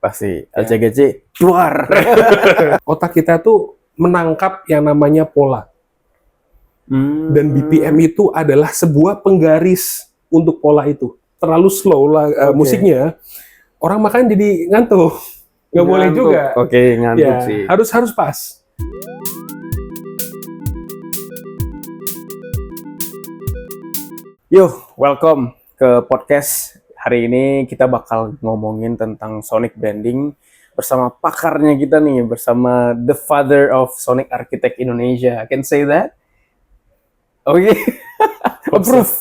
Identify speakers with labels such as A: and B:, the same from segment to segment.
A: Pasti.
B: Ya.
A: LCGC keluar.
B: Otak kita tuh menangkap yang namanya pola. Dan BPM itu adalah sebuah penggaris untuk pola itu. Terlalu slow lah musiknya, orang makan jadi ngantuk. Nggak boleh juga.
A: Oke, ngantuk
B: Ya,
A: sih.
B: harus pas.
A: Yo, welcome ke podcast. Hari ini kita bakal ngomongin tentang sonic branding bersama pakarnya kita nih, bersama the father of sonic architect Indonesia. I can say that? Oke. Approve.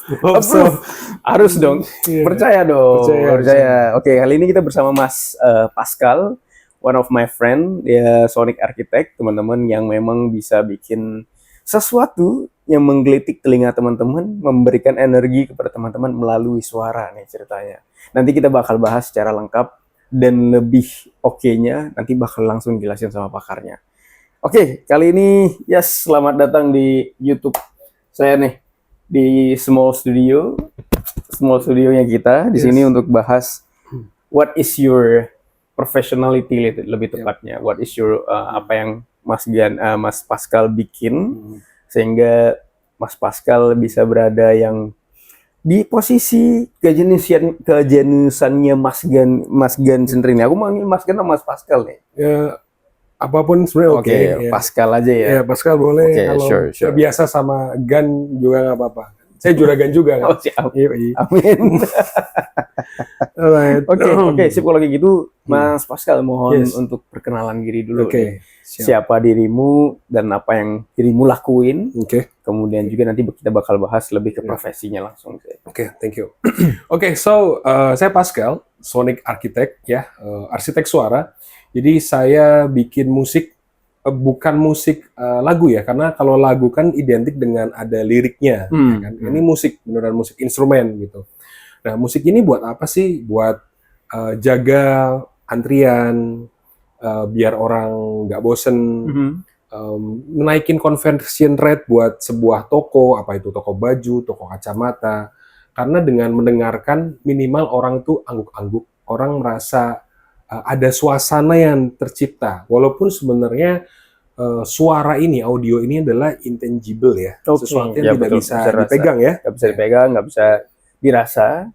A: Harus dong.
B: Yeah.
A: Percaya dong.
B: Percaya.
A: Oke, kali ini kita bersama Mas Pascal, one of my friend, dia sonic architect, teman-teman yang memang bisa bikin sesuatu yang menggelitik telinga teman-teman, memberikan energi kepada teman-teman melalui suara nih ceritanya. Nanti kita bakal bahas secara lengkap dan lebih oke-nya nanti bakal langsung jelasin sama pakarnya. Oke, kali ini yes, selamat datang di YouTube saya nih di small studionya kita di sini untuk bahas what is your professionality lebih tepatnya. What is your apa yang Mas Pascal bikin sehingga Mas Pascal bisa berada yang di posisi kejeniusannya Mas Gan sendiri nih. Aku manggil Mas Gan sama Mas Pascal nih.
B: Ya, apapun sebenarnya oke.
A: Ya. Pascal aja ya.
B: Ya, Pascal boleh. Kalau
A: sure.
B: biasa sama Gan juga nggak apa-apa. Saya juragan juga kan.
A: Oh, siap.
B: Amin.
A: Alright. Oke, sip kalau kayak gitu, Mas Pascal mohon untuk perkenalan diri dulu.
B: Oke.
A: Siapa dirimu dan apa yang dirimu lakuin.
B: Oke.
A: Kemudian juga nanti kita bakal bahas lebih ke profesinya langsung.
B: Oke, thank you. Oke, so saya Pascal, sonic architect ya, arsitek suara. Jadi saya bikin musik, bukan musik lagu ya, karena kalau lagu kan identik dengan ada liriknya, ya kan? Ini musik, beneran musik instrumen gitu. Nah, musik ini buat apa sih? Buat jaga antrian, biar orang nggak bosen, menaikin conversion rate buat sebuah toko, apa itu toko baju, toko kacamata. Karena dengan mendengarkan minimal orang tuh angguk-angguk, orang merasa ada suasana yang tercipta, walaupun sebenarnya suara ini, audio ini adalah intangible ya, sesuatu yang tidak bisa dipegang ya,
A: nggak bisa dipegang, nggak bisa dirasa,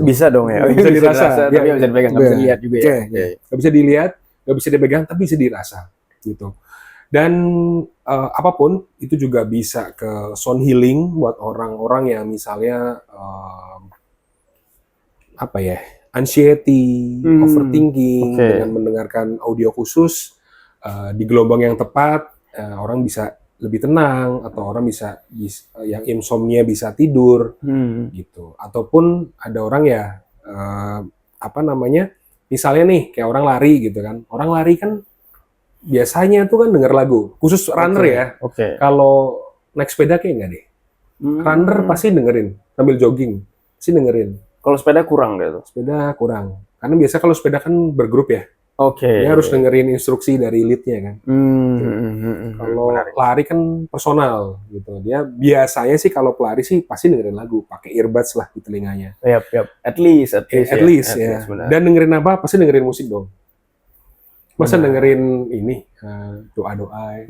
A: bisa dong ya,
B: bisa dirasa,
A: tapi nggak bisa dipegang, nggak bisa dilihat juga ya,
B: nggak bisa dilihat, nggak bisa dipegang, tapi bisa dirasa, gitu. Dan apapun itu juga bisa ke sound healing buat orang-orang yang misalnya apa ya, anxiety, overthinking, dengan mendengarkan audio khusus di gelombang yang tepat, orang bisa lebih tenang, atau orang bisa yang insomnia bisa tidur, gitu. Ataupun ada orang ya apa namanya, misalnya nih kayak orang lari gitu kan, orang lari kan biasanya tuh kan denger lagu, khusus runner ya. Kalau naik sepeda kayak nggak deh. Runner pasti dengerin sambil jogging, pasti dengerin.
A: Kalau sepeda kurang gitu.
B: Sepeda kurang. Karena biasa kalau sepeda kan bergrup ya. Dia harus dengerin instruksi dari lead-nya kan. Kalau lari kan personal gitu. Dia biasanya sih kalau pelari sih pasti dengerin lagu, pakai earbuds lah di telinganya.
A: At least
B: ya. Dan dengerin apa? Pasti dengerin musik dong. Masa dengerin ini doa-doa.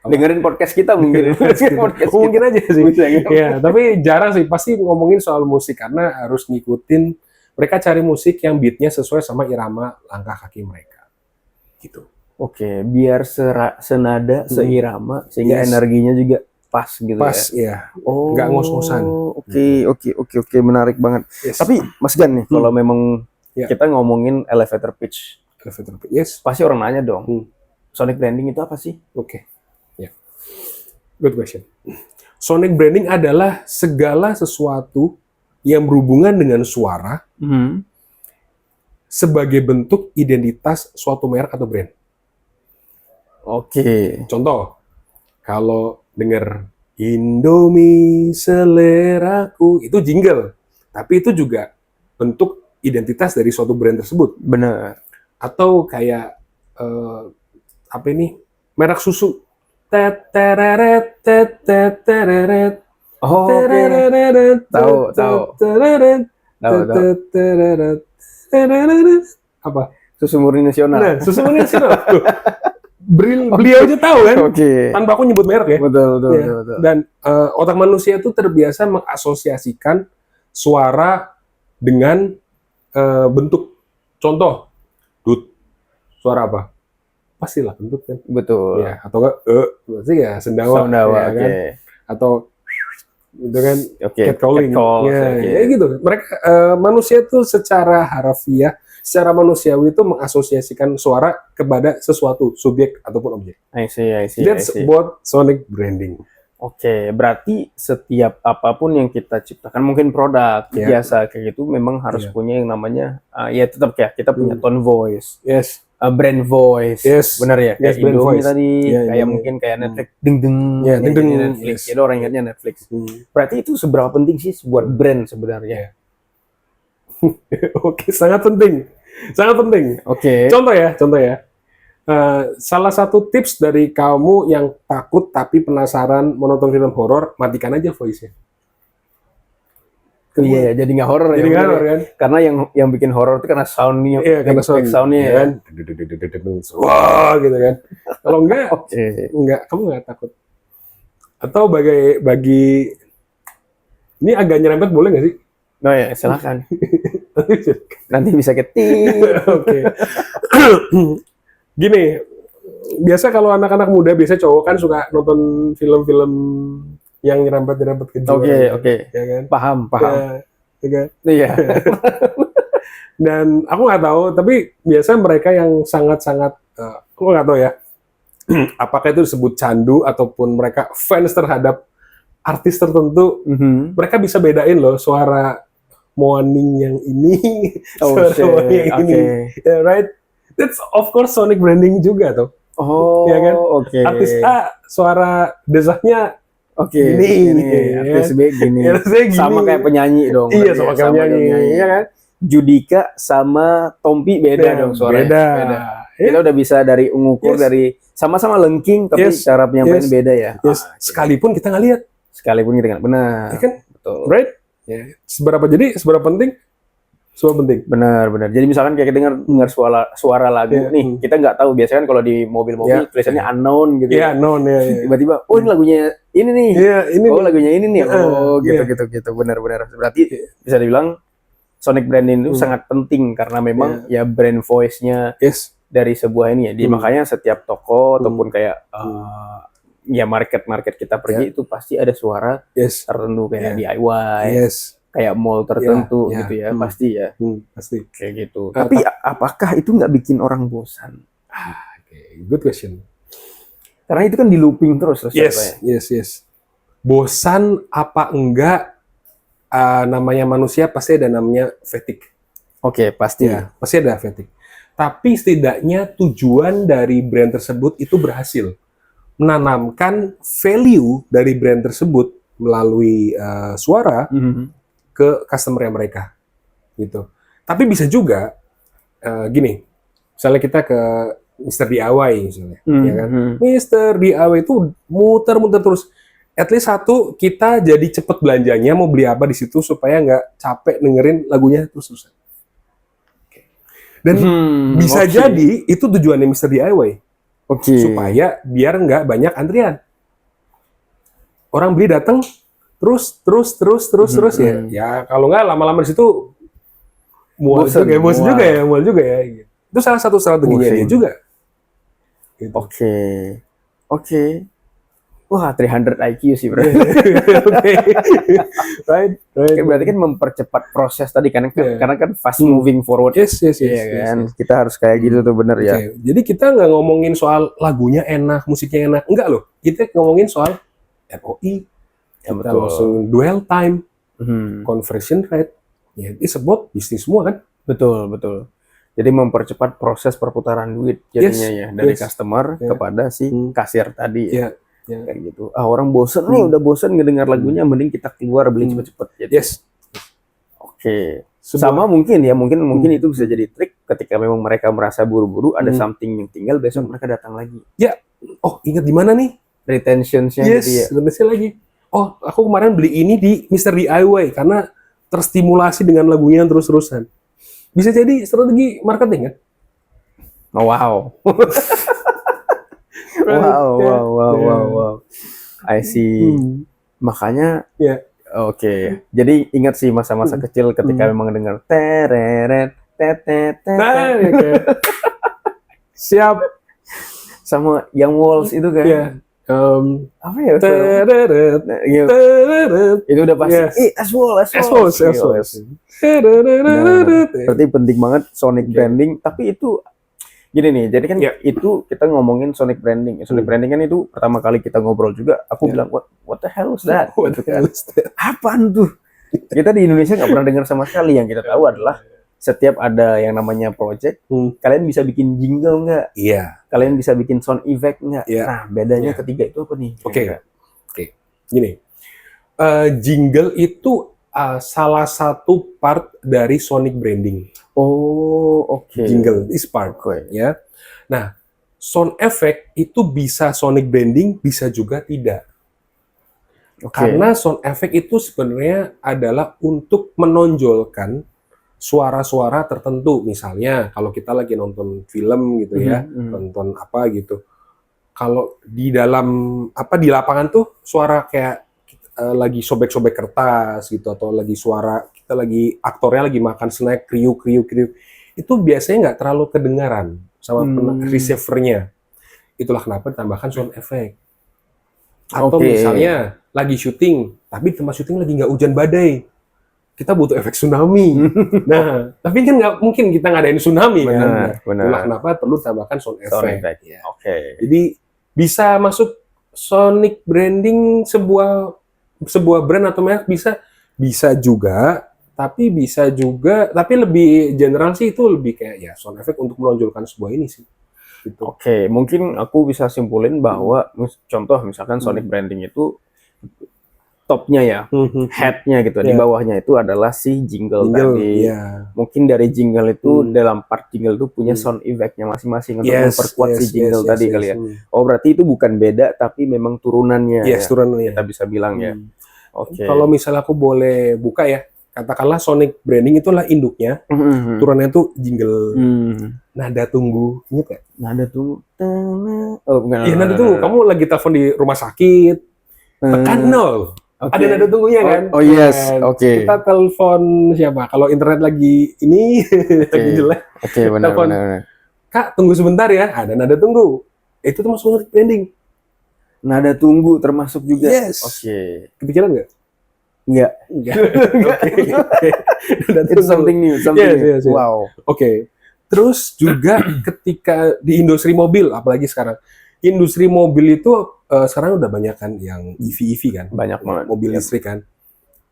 A: Dengerin podcast kita mungkin.
B: Mungkin aja sih. Ya, tapi jarang sih, pasti ngomongin soal musik karena harus ngikutin, mereka cari musik yang beatnya sesuai sama irama langkah kaki mereka. Gitu.
A: Oke, biar senada, seirama sehingga energinya juga pas gitu
B: ya. Nggak ngos-ngosan.
A: Oke, menarik banget. Tapi Mas Gan nih, kalau memang kita ngomongin elevator pitch, pasti orang nanya dong, sonic branding itu apa sih?
B: Good question. Sonic branding adalah segala sesuatu yang berhubungan dengan suara sebagai bentuk identitas suatu merek atau brand. Contoh, kalau denger Indomie seleraku, itu jingle, tapi itu juga bentuk identitas dari suatu brand tersebut.
A: Benar.
B: Atau kayak apa ini, merek susu, tahu. Apa?
A: Susu murni nasional.
B: Nah, susu murni nasional. Beliau aja tahu kan?
A: Oke.
B: Tanpa aku nyebut merek ya.
A: Betul.
B: Dan otak manusia itu terbiasa mengasosiasikan suara dengan bentuk. Contoh, dut. Suara apa? Pastilah bentuk kan.
A: Betul.
B: Ya, atau enggak pasti ya sendawa, ya, kan? Atau itu kan catcalling. Ya gitu. Mereka manusia itu secara harfiah, secara manusiawi itu mengasosiasikan suara kepada sesuatu, subjek ataupun objek.
A: I see.
B: That's what sonic branding.
A: Oke, berarti setiap apapun yang kita ciptakan, mungkin produk, biasa kayak gitu, memang harus punya yang namanya, ya tetap ya, kita punya tone voice, brand voice, benar ya, kayak Indomie tadi, kayak mungkin kayak Netflix, ding Netflix, jadi orang ingatnya Netflix. Berarti itu seberapa penting sih buat brand sebenarnya?
B: Oke, sangat penting. Oke. Contoh ya. Salah satu tips dari kamu yang takut tapi penasaran menonton film horor, matikan aja voice-nya.
A: Iya, jadi nggak horor ya.
B: Kan?
A: Karena yang bikin horor itu karena sound-nya.
B: Iya, karena sound-nya ya kan. Wah, gitu kan. Kalau enggak, kamu nggak takut. Atau bagi ini agak nyerempet boleh nggak sih?
A: Oh ya, silakan. Nanti bisa ketik.
B: Oke. Gini, biasa kalau anak-anak muda, biasa cowok kan suka nonton film-film yang nyerempet-nyerempet ke jiwa.
A: Oke.
B: Ya kan?
A: Paham.
B: Ya kan?
A: Iya.
B: Dan aku nggak tahu, tapi biasa mereka yang sangat-sangat, aku nggak tahu ya, apakah itu disebut candu ataupun mereka fans terhadap artis tertentu, mereka bisa bedain loh suara Moaning yang ini, suara Moaning yang ini, right? That's of course sonic branding juga tuh. Ya kan? Artis A suara desanya
A: ini, artis B gini. Sama kayak penyanyi dong.
B: Iya, sama kayak penyanyi.
A: Iya kan? Judika sama Tompi beda dong suaranya. Beda. Kita udah bisa dari mengukur dari sama-sama lengking tapi cara penyampaian beda ya.
B: Sekalipun kita nggak lihat.
A: Benar.
B: Ya kan?
A: Betul.
B: Right? Ya. Seberapa penting?
A: Benar. Jadi misalkan kayak kita dengar suara lagu nih, kita nggak tahu, biasanya kan kalau di mobil-mobil tulisannya unknown gitu.
B: Unknown ya.
A: Tiba-tiba, oh ini lagunya ini nih. Lagunya ini nih. Gitu. Benar. Berarti bisa dibilang sonic branding itu sangat penting karena memang ya brand voice-nya dari sebuah ini ya. Makanya setiap toko ataupun kayak ya market kita pergi itu pasti ada suara tertentu kayak DIY. Kayak mall tertentu gitu ya, pasti ya.
B: Pasti.
A: Kayak gitu. Tapi apakah itu nggak bikin orang bosan?
B: Good question.
A: Karena itu kan di looping terus.
B: Yes. Bosan apa enggak, namanya manusia pasti ada namanya fatigue.
A: Pasti.
B: Ya, pasti ada fatigue. Tapi setidaknya tujuan dari brand tersebut itu berhasil menanamkan value dari brand tersebut melalui suara ke customer mereka, gitu. Tapi bisa juga gini, misalnya kita ke Mr. DIY misalnya, ya kan? Mr. DIY itu muter-muter terus. At least satu, kita jadi cepet belanjanya, mau beli apa di situ supaya nggak capek dengerin lagunya terus-terusan. Dan bisa jadi itu tujuannya Mr. DIY, supaya biar nggak banyak antrian. Orang beli datang terus ya. Ya kalau nggak lama-lama di situ mual juga ya. Gitu. Itu salah satu strateginya dia juga. Gitu.
A: Oke. Wah, 300 IQ sih, bro. Right. Berarti kan mempercepat proses tadi kan, karena kan fast moving forward.
B: Yes.
A: Kan? Kita harus kayak gitu tuh, bener ya.
B: Jadi kita nggak ngomongin soal lagunya enak, musiknya enak, enggak loh. Kita ngomongin soal ROI. Kita langsung dwell time, conversion rate, ya itu sebut bisnis semua kan?
A: Betul. Jadi mempercepat proses perputaran duit jadinya ya dari customer kepada si kasir tadi. Kayak gitu. Orang bosen nih, udah bosen ngedengar lagunya, mending kita keluar beli cepet-cepet. Gitu. Sama mungkin itu bisa jadi trik ketika memang mereka merasa buru-buru, ada something yang tinggal, besok mereka datang lagi.
B: Ya, ingat di mana nih?
A: Retention-nya gitu ya.
B: Retention lagi. Aku kemarin beli ini di Mr. DIY karena terstimulasi dengan lagunya terus-terusan. Bisa jadi strategi marketing kan?
A: Wow. Wow. I see. Makanya
B: Ya.
A: oke. Jadi ingat sih masa-masa kecil ketika memang dengar tereret tetet
B: Nah, ya, kayak, siap.
A: sama yang walls itu kan.
B: Ya.
A: Apa ya?
B: Tereret,
A: Nah, iya.
B: tereret.
A: Itu udah pasti.
B: Yes.
A: As-Walls. Berarti penting banget Sonic branding, tapi itu gini nih, jadi kan itu kita ngomongin Sonic branding. Sonic branding kan itu pertama kali kita ngobrol juga, aku bilang what the hell is that?
B: What the hell is that?
A: Apaan tuh? Kita di Indonesia nggak pernah dengar sama sekali. Yang kita tahu adalah setiap ada yang namanya project, kalian bisa bikin jingle nggak?
B: Iya.
A: Kalian bisa bikin sound effect nggak? Nah, bedanya ketiga itu apa nih?
B: Oke. Gini, jingle itu salah satu part dari Sonic branding.
A: Oh, oke.
B: Jingle is part, ya. Nah, sound effect itu bisa Sonic branding, bisa juga tidak. Karena sound effect itu sebenarnya adalah untuk menonjolkan suara-suara tertentu. Misalnya, kalau kita lagi nonton film gitu ya, nonton apa gitu. Kalau di dalam di lapangan tuh suara kayak lagi sobek-sobek kertas gitu, atau lagi suara kita lagi aktornya lagi makan snack kriuk, itu biasanya nggak terlalu kedengaran sama receivernya. Itulah kenapa ditambahkan sound effect. Atau misalnya lagi syuting, tapi di tempat syuting lagi nggak hujan badai, kita butuh efek tsunami. Nah, tapi kan nggak mungkin kita ngadain tsunami kan. Itulah kenapa perlu tambahkan sound effect. Ya. Jadi bisa masuk Sonic branding sebuah brand atau merek, bisa juga, tapi lebih general sih, itu lebih kayak ya sound effect untuk menonjolkan sebuah ini sih. Gitu.
A: Oke, mungkin aku bisa simpulin bahwa contoh misalkan Sonic branding itu topnya ya, headnya gitu, di bawahnya itu adalah si jingle tadi. Mungkin dari jingle itu dalam part jingle itu punya sound effect-nya masing-masing untuk memperkuat si jingle tadi kali ya. Oh, berarti itu bukan beda tapi memang turunannya.
B: Turunannya.
A: Kita bisa bilang ya.
B: Kalau misalnya aku boleh buka ya, katakanlah Sonic branding itulah induknya, turunannya itu jingle. Nada tunggu, ingat gak?
A: Nada tunggu.
B: Nada tunggu. Kamu lagi telepon di rumah sakit, tekan 0. Ada nada tunggunya kan?
A: Oh yes, oke.
B: Kita telepon siapa? Kalau internet lagi ini lagi jelek.
A: Oke, benar.
B: Kak, tunggu sebentar ya. Ada nada tunggu. Itu termasuk Sonic branding.
A: Nada tunggu termasuk juga.
B: Yes.
A: Oke.
B: Kepikiran nggak?
A: Enggak. Itu something new.
B: Yes.
A: Wow.
B: Oke. Terus juga ketika di industri mobil, apalagi sekarang. Industri mobil itu sekarang udah banyak kan yang EV kan,
A: banyak banget
B: mobil listrik kan.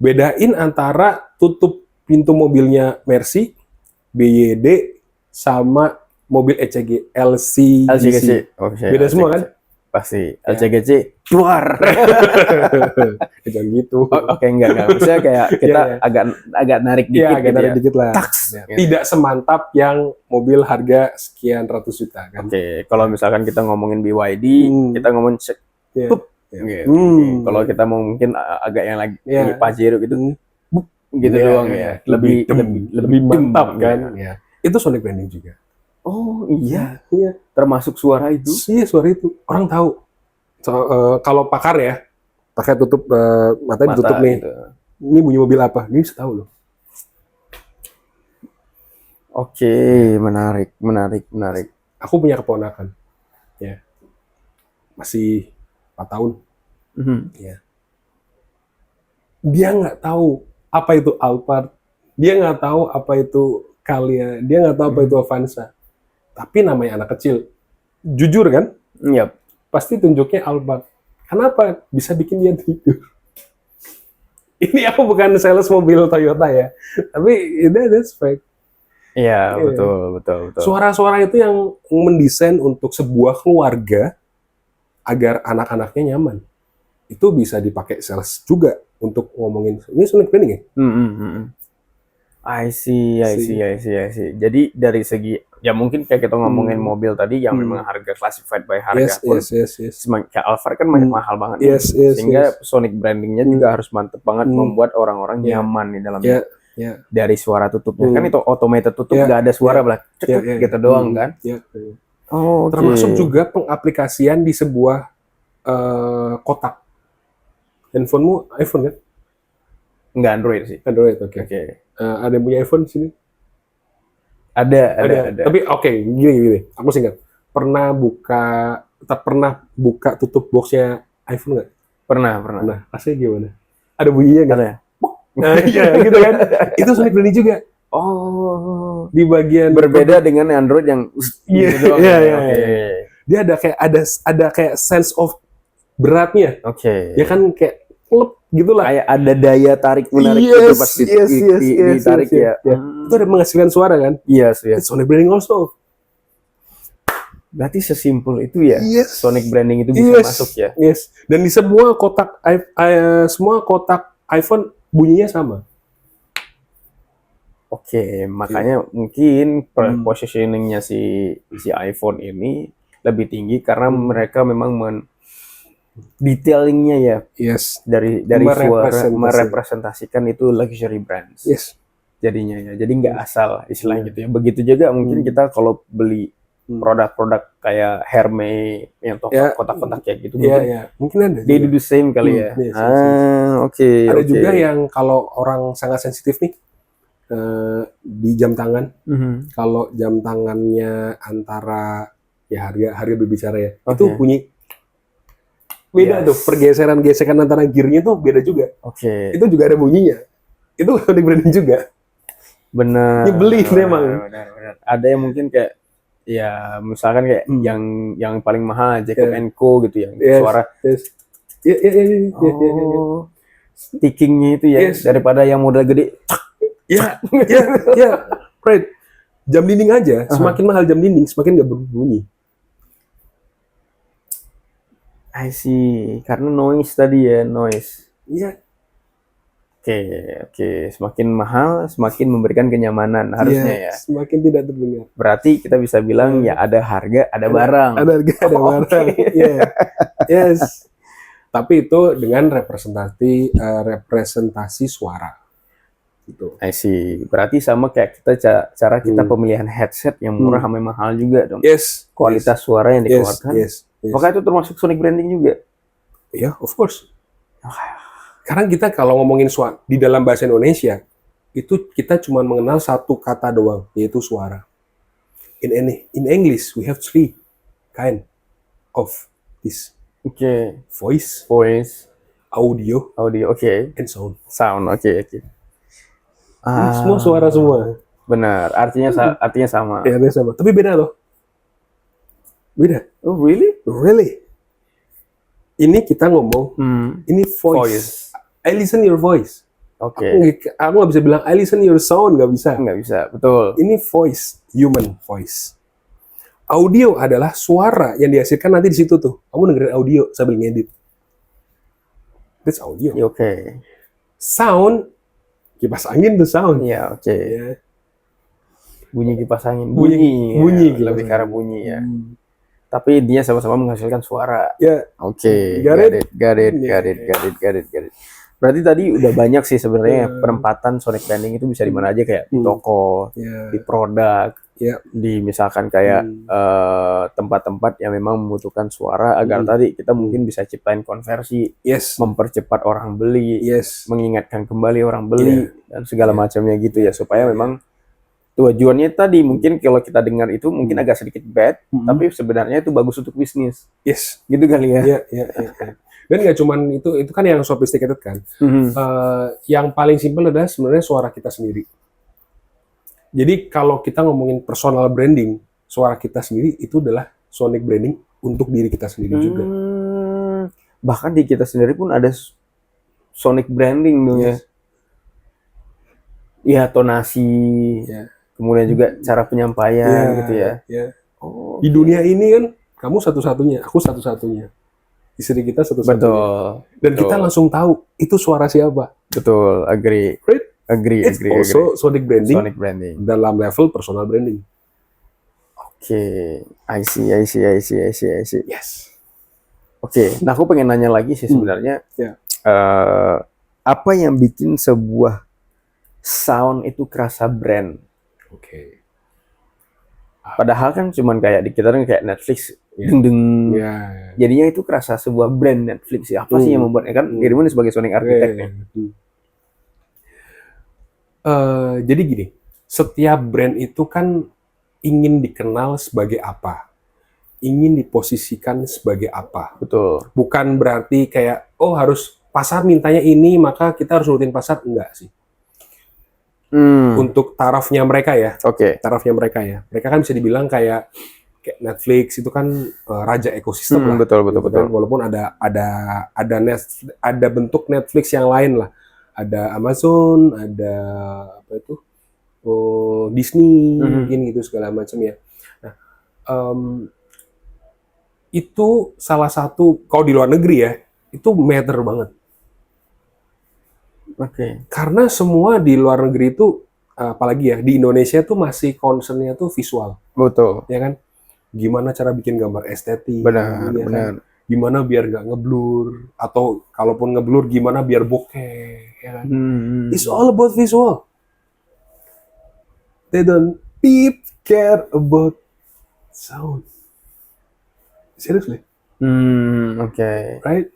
B: Bedain antara tutup pintu mobilnya Mercy, BYD, sama mobil ECG LCGC. Beda semua kan?
A: Pasti. LCGC keluar.
B: Jangan gitu.
A: Oke, enggak. Maksudnya kayak kita agak narik dikit.
B: Agak narik dikit lah.
A: Taks.
B: Tidak semantap yang mobil harga sekian ratus juta kan.
A: Oke, kalau misalkan kita ngomongin BYD, kita ngomongin kalau kita mau mungkin agak yang lagi Pajero gitu, gitu doang ya. Lebih mantap kan.
B: Itu Sonic branding juga.
A: Oh iya. Termasuk suara itu.
B: Iya, suara itu. Orang tahu. Kalau pakar ya, pakai tutup matanya ditutup nih. Gitu. Ini bunyi mobil apa? Ini bisa tahu loh.
A: Oke, menarik.
B: Aku punya keponakan. Ya. Masih 4 tahun. Ya. Dia nggak tahu apa itu Alphard. Dia nggak tahu apa itu Calya. Dia nggak tahu apa itu Avanza. Tapi namanya anak kecil, jujur kan?
A: Yep.
B: Pasti tunjuknya Alphard. Kenapa? Bisa bikin dia tidur. Ini aku bukan sales mobil Toyota ya, tapi that's fact.
A: Iya, betul.
B: Suara-suara itu yang mendesain untuk sebuah keluarga agar anak-anaknya nyaman. Itu bisa dipakai sales juga untuk ngomongin, ini Sonic branding ya?
A: I see. Jadi dari segi ya mungkin kayak kita ngomongin mobil tadi yang memang harga classified by harga pun. Kayak Alphard kan mahal banget. Sehingga Sonic brandingnya juga harus mantep banget membuat orang-orang nyaman di dalamnya.
B: Ya.
A: dari suara tutupnya. Kan itu automated tutup,
B: Ya,
A: nggak ada suara,
B: ya,
A: cekek gitu doang kan.
B: Ya.
A: Oh, oke.
B: Termasuk juga pengaplikasian di sebuah kotak. Handphonemu iPhone kan?
A: Nggak Android sih.
B: Android, oke.
A: Oke.
B: Ada yang punya iPhone di sini?
A: Ada.
B: Tapi oke, gini. Aku singkat. Pernah buka tutup boxnya iPhone nggak?
A: Pernah.
B: Nah, rasanya gimana? Ada bunyinya nggak?
A: Ada ya?
B: Nah, iya gitu kan. Itu Sonic branding juga.
A: Oh.
B: Di bagian
A: Berbeda dengan Android yang
B: Iya,
A: gitu doang.
B: iya,
A: Ya?
B: iya.
A: Oke.
B: Dia ada kayak sense of beratnya.
A: Oke.
B: Ya kan kayak klep gitu lah.
A: Kayak ada daya tarik menarik
B: Yes,
A: itu pas
B: yes,
A: ditarik
B: yes.
A: ya.
B: Ya. Itu ada menghasilkan suara kan?
A: Yes.
B: It's Sonic branding also.
A: Berarti sesimpel itu ya.
B: Yes.
A: Sonic branding itu bisa masuk ya.
B: Yes. Dan di semua kotak iPhone bunyinya sama.
A: Oke, makanya mungkin positioningnya si iPhone ini lebih tinggi karena mereka memang detailingnya ya.
B: Yes.
A: Dari suara merepresentasikan itu luxury brands.
B: Yes.
A: Jadinya ya. Jadi nggak asal istilahnya gitu ya. Begitu juga mungkin kita kalau beli produk-produk kayak Hermes yang kotak-kotak kayak gitu.
B: Mungkin ada.
A: They do the same kali ya.
B: Yes.
A: Oke.
B: Ada juga yang kalau orang sangat sensitif nih di jam tangan. Kalau jam tangannya antara ya harga berbicara ya. Itu bunyi beda tuh, pergeseran-gesekan antara gearnya tuh beda juga.
A: Oke.
B: Itu juga ada bunyinya. Itu Sonic branding juga.
A: Benar.
B: Nyebelin memang.
A: Benar. Ada yang mungkin kayak ya misalkan kayak yang paling mahal Jacob & Co gitu yang suara. Stickingnya itu ya daripada yang model gede.
B: Ya. Right. Jam dinding aja, semakin mahal jam dinding, semakin nggak berbunyi.
A: I see, karena noise tadi ya, noise.
B: Iya.
A: Oke. Semakin mahal, semakin memberikan kenyamanan harusnya ya.
B: Semakin tidak terdengar.
A: Berarti kita bisa bilang ya ada harga, ada barang.
B: Ada harga, ada barang. Yes. Tapi itu dengan representasi suara. Gitu.
A: I see. Berarti sama kayak kita cara kita pemilihan headset yang murah sama mahal juga dong.
B: Yes.
A: Kualitas suara yang dikeluarkan.
B: Yes.
A: Maka itu termasuk Sonic branding juga.
B: Iya, of course. Karena kita kalau ngomongin suara di dalam bahasa Indonesia, itu kita cuma mengenal satu kata doang, yaitu suara. In English, we have three kind of this.
A: Oke.
B: Voice, audio, and sound.
A: Oke.
B: Semua suara semua.
A: Benar, artinya sama.
B: Ya, sama. Tapi beda loh. Beda.
A: Oh, really?
B: Really? Ini kita ngomong, ini voice. I listen your voice.
A: Oke.
B: Aku nggak bisa bilang I listen your sound, nggak bisa.
A: Nggak bisa, betul.
B: Ini voice, human voice. Audio adalah suara yang dihasilkan nanti di situ tuh. Kamu dengerin audio sambil ngedit. That's audio.
A: Oke.
B: Sound, kipas angin tuh sound.
A: Iya, oke. Bunyi kipas angin.
B: Bunyi.
A: Lebih karena bunyi ya. Tapi dia sama-sama menghasilkan suara.
B: Ya.
A: Oke. Got it. Berarti tadi udah banyak sih sebenarnya penempatan Sonic branding itu bisa di mana aja kayak di toko, di produk, di misalkan kayak tempat-tempat yang memang membutuhkan suara agar tadi kita mungkin bisa ciptain konversi, mempercepat orang beli, mengingatkan kembali orang beli dan segala macamnya gitu ya supaya memang tujuannya tadi mungkin kalau kita dengar itu mungkin agak sedikit bad, tapi sebenarnya itu bagus untuk bisnis. Gitu kali ya.
B: Iya. Dan nggak cuman itu kan yang sophisticated kan. Yang paling simpel adalah sebenarnya suara kita sendiri. Jadi kalau kita ngomongin personal branding, suara kita sendiri itu adalah sonic branding untuk diri kita sendiri juga.
A: Bahkan di kita sendiri pun ada sonic branding dong ya. Iya, tonasi. Kemudian juga cara penyampaian gitu ya.
B: Di dunia ini kan kamu satu-satunya, aku satu-satunya. Istri kita satu-satunya.
A: Betul.
B: Dan kita langsung tahu itu suara siapa.
A: Betul, agree.
B: Right?
A: Agree.
B: Also sonic branding.
A: Sonic branding.
B: Dalam level personal branding.
A: Oke, I see.
B: Yes.
A: Oke, nah aku pengen nanya lagi sih sebenarnya. Apa yang bikin sebuah sound itu kerasa brand.
B: Oke.
A: Padahal kan cuman kayak di kita kan kayak Netflix,
B: Ya.
A: deng deng.
B: Ya.
A: Jadinya itu kerasa sebuah brand Netflix sih. Apa sih yang membuatnya kan dirimu sebagai Sonic Architect ya?
B: Jadi gini, setiap brand itu kan ingin dikenal sebagai apa, ingin diposisikan sebagai apa.
A: Betul.
B: Bukan berarti kayak oh harus pasar mintanya ini maka kita harus nurutin pasar, enggak sih. Untuk tarafnya mereka ya, tarafnya mereka ya. Mereka kan bisa dibilang kayak Netflix itu kan raja ekosistem lah.
A: Betul.
B: Kan? Walaupun ada bentuk Netflix yang lain lah. Ada Amazon, ada apa itu Disney mungkin gitu segala macam ya. Nah, itu salah satu kalau di luar negeri ya itu matter banget. Karena semua di luar negeri itu apalagi ya di Indonesia tuh masih concernnya tuh visual.
A: Betul.
B: Ya kan? Gimana cara bikin gambar estetik?
A: Benar.
B: Kan? Gimana biar nggak ngeblur atau kalaupun ngeblur gimana biar bokeh? Ya kan? It's all about visual. They don't care about sound. Seriously? Right?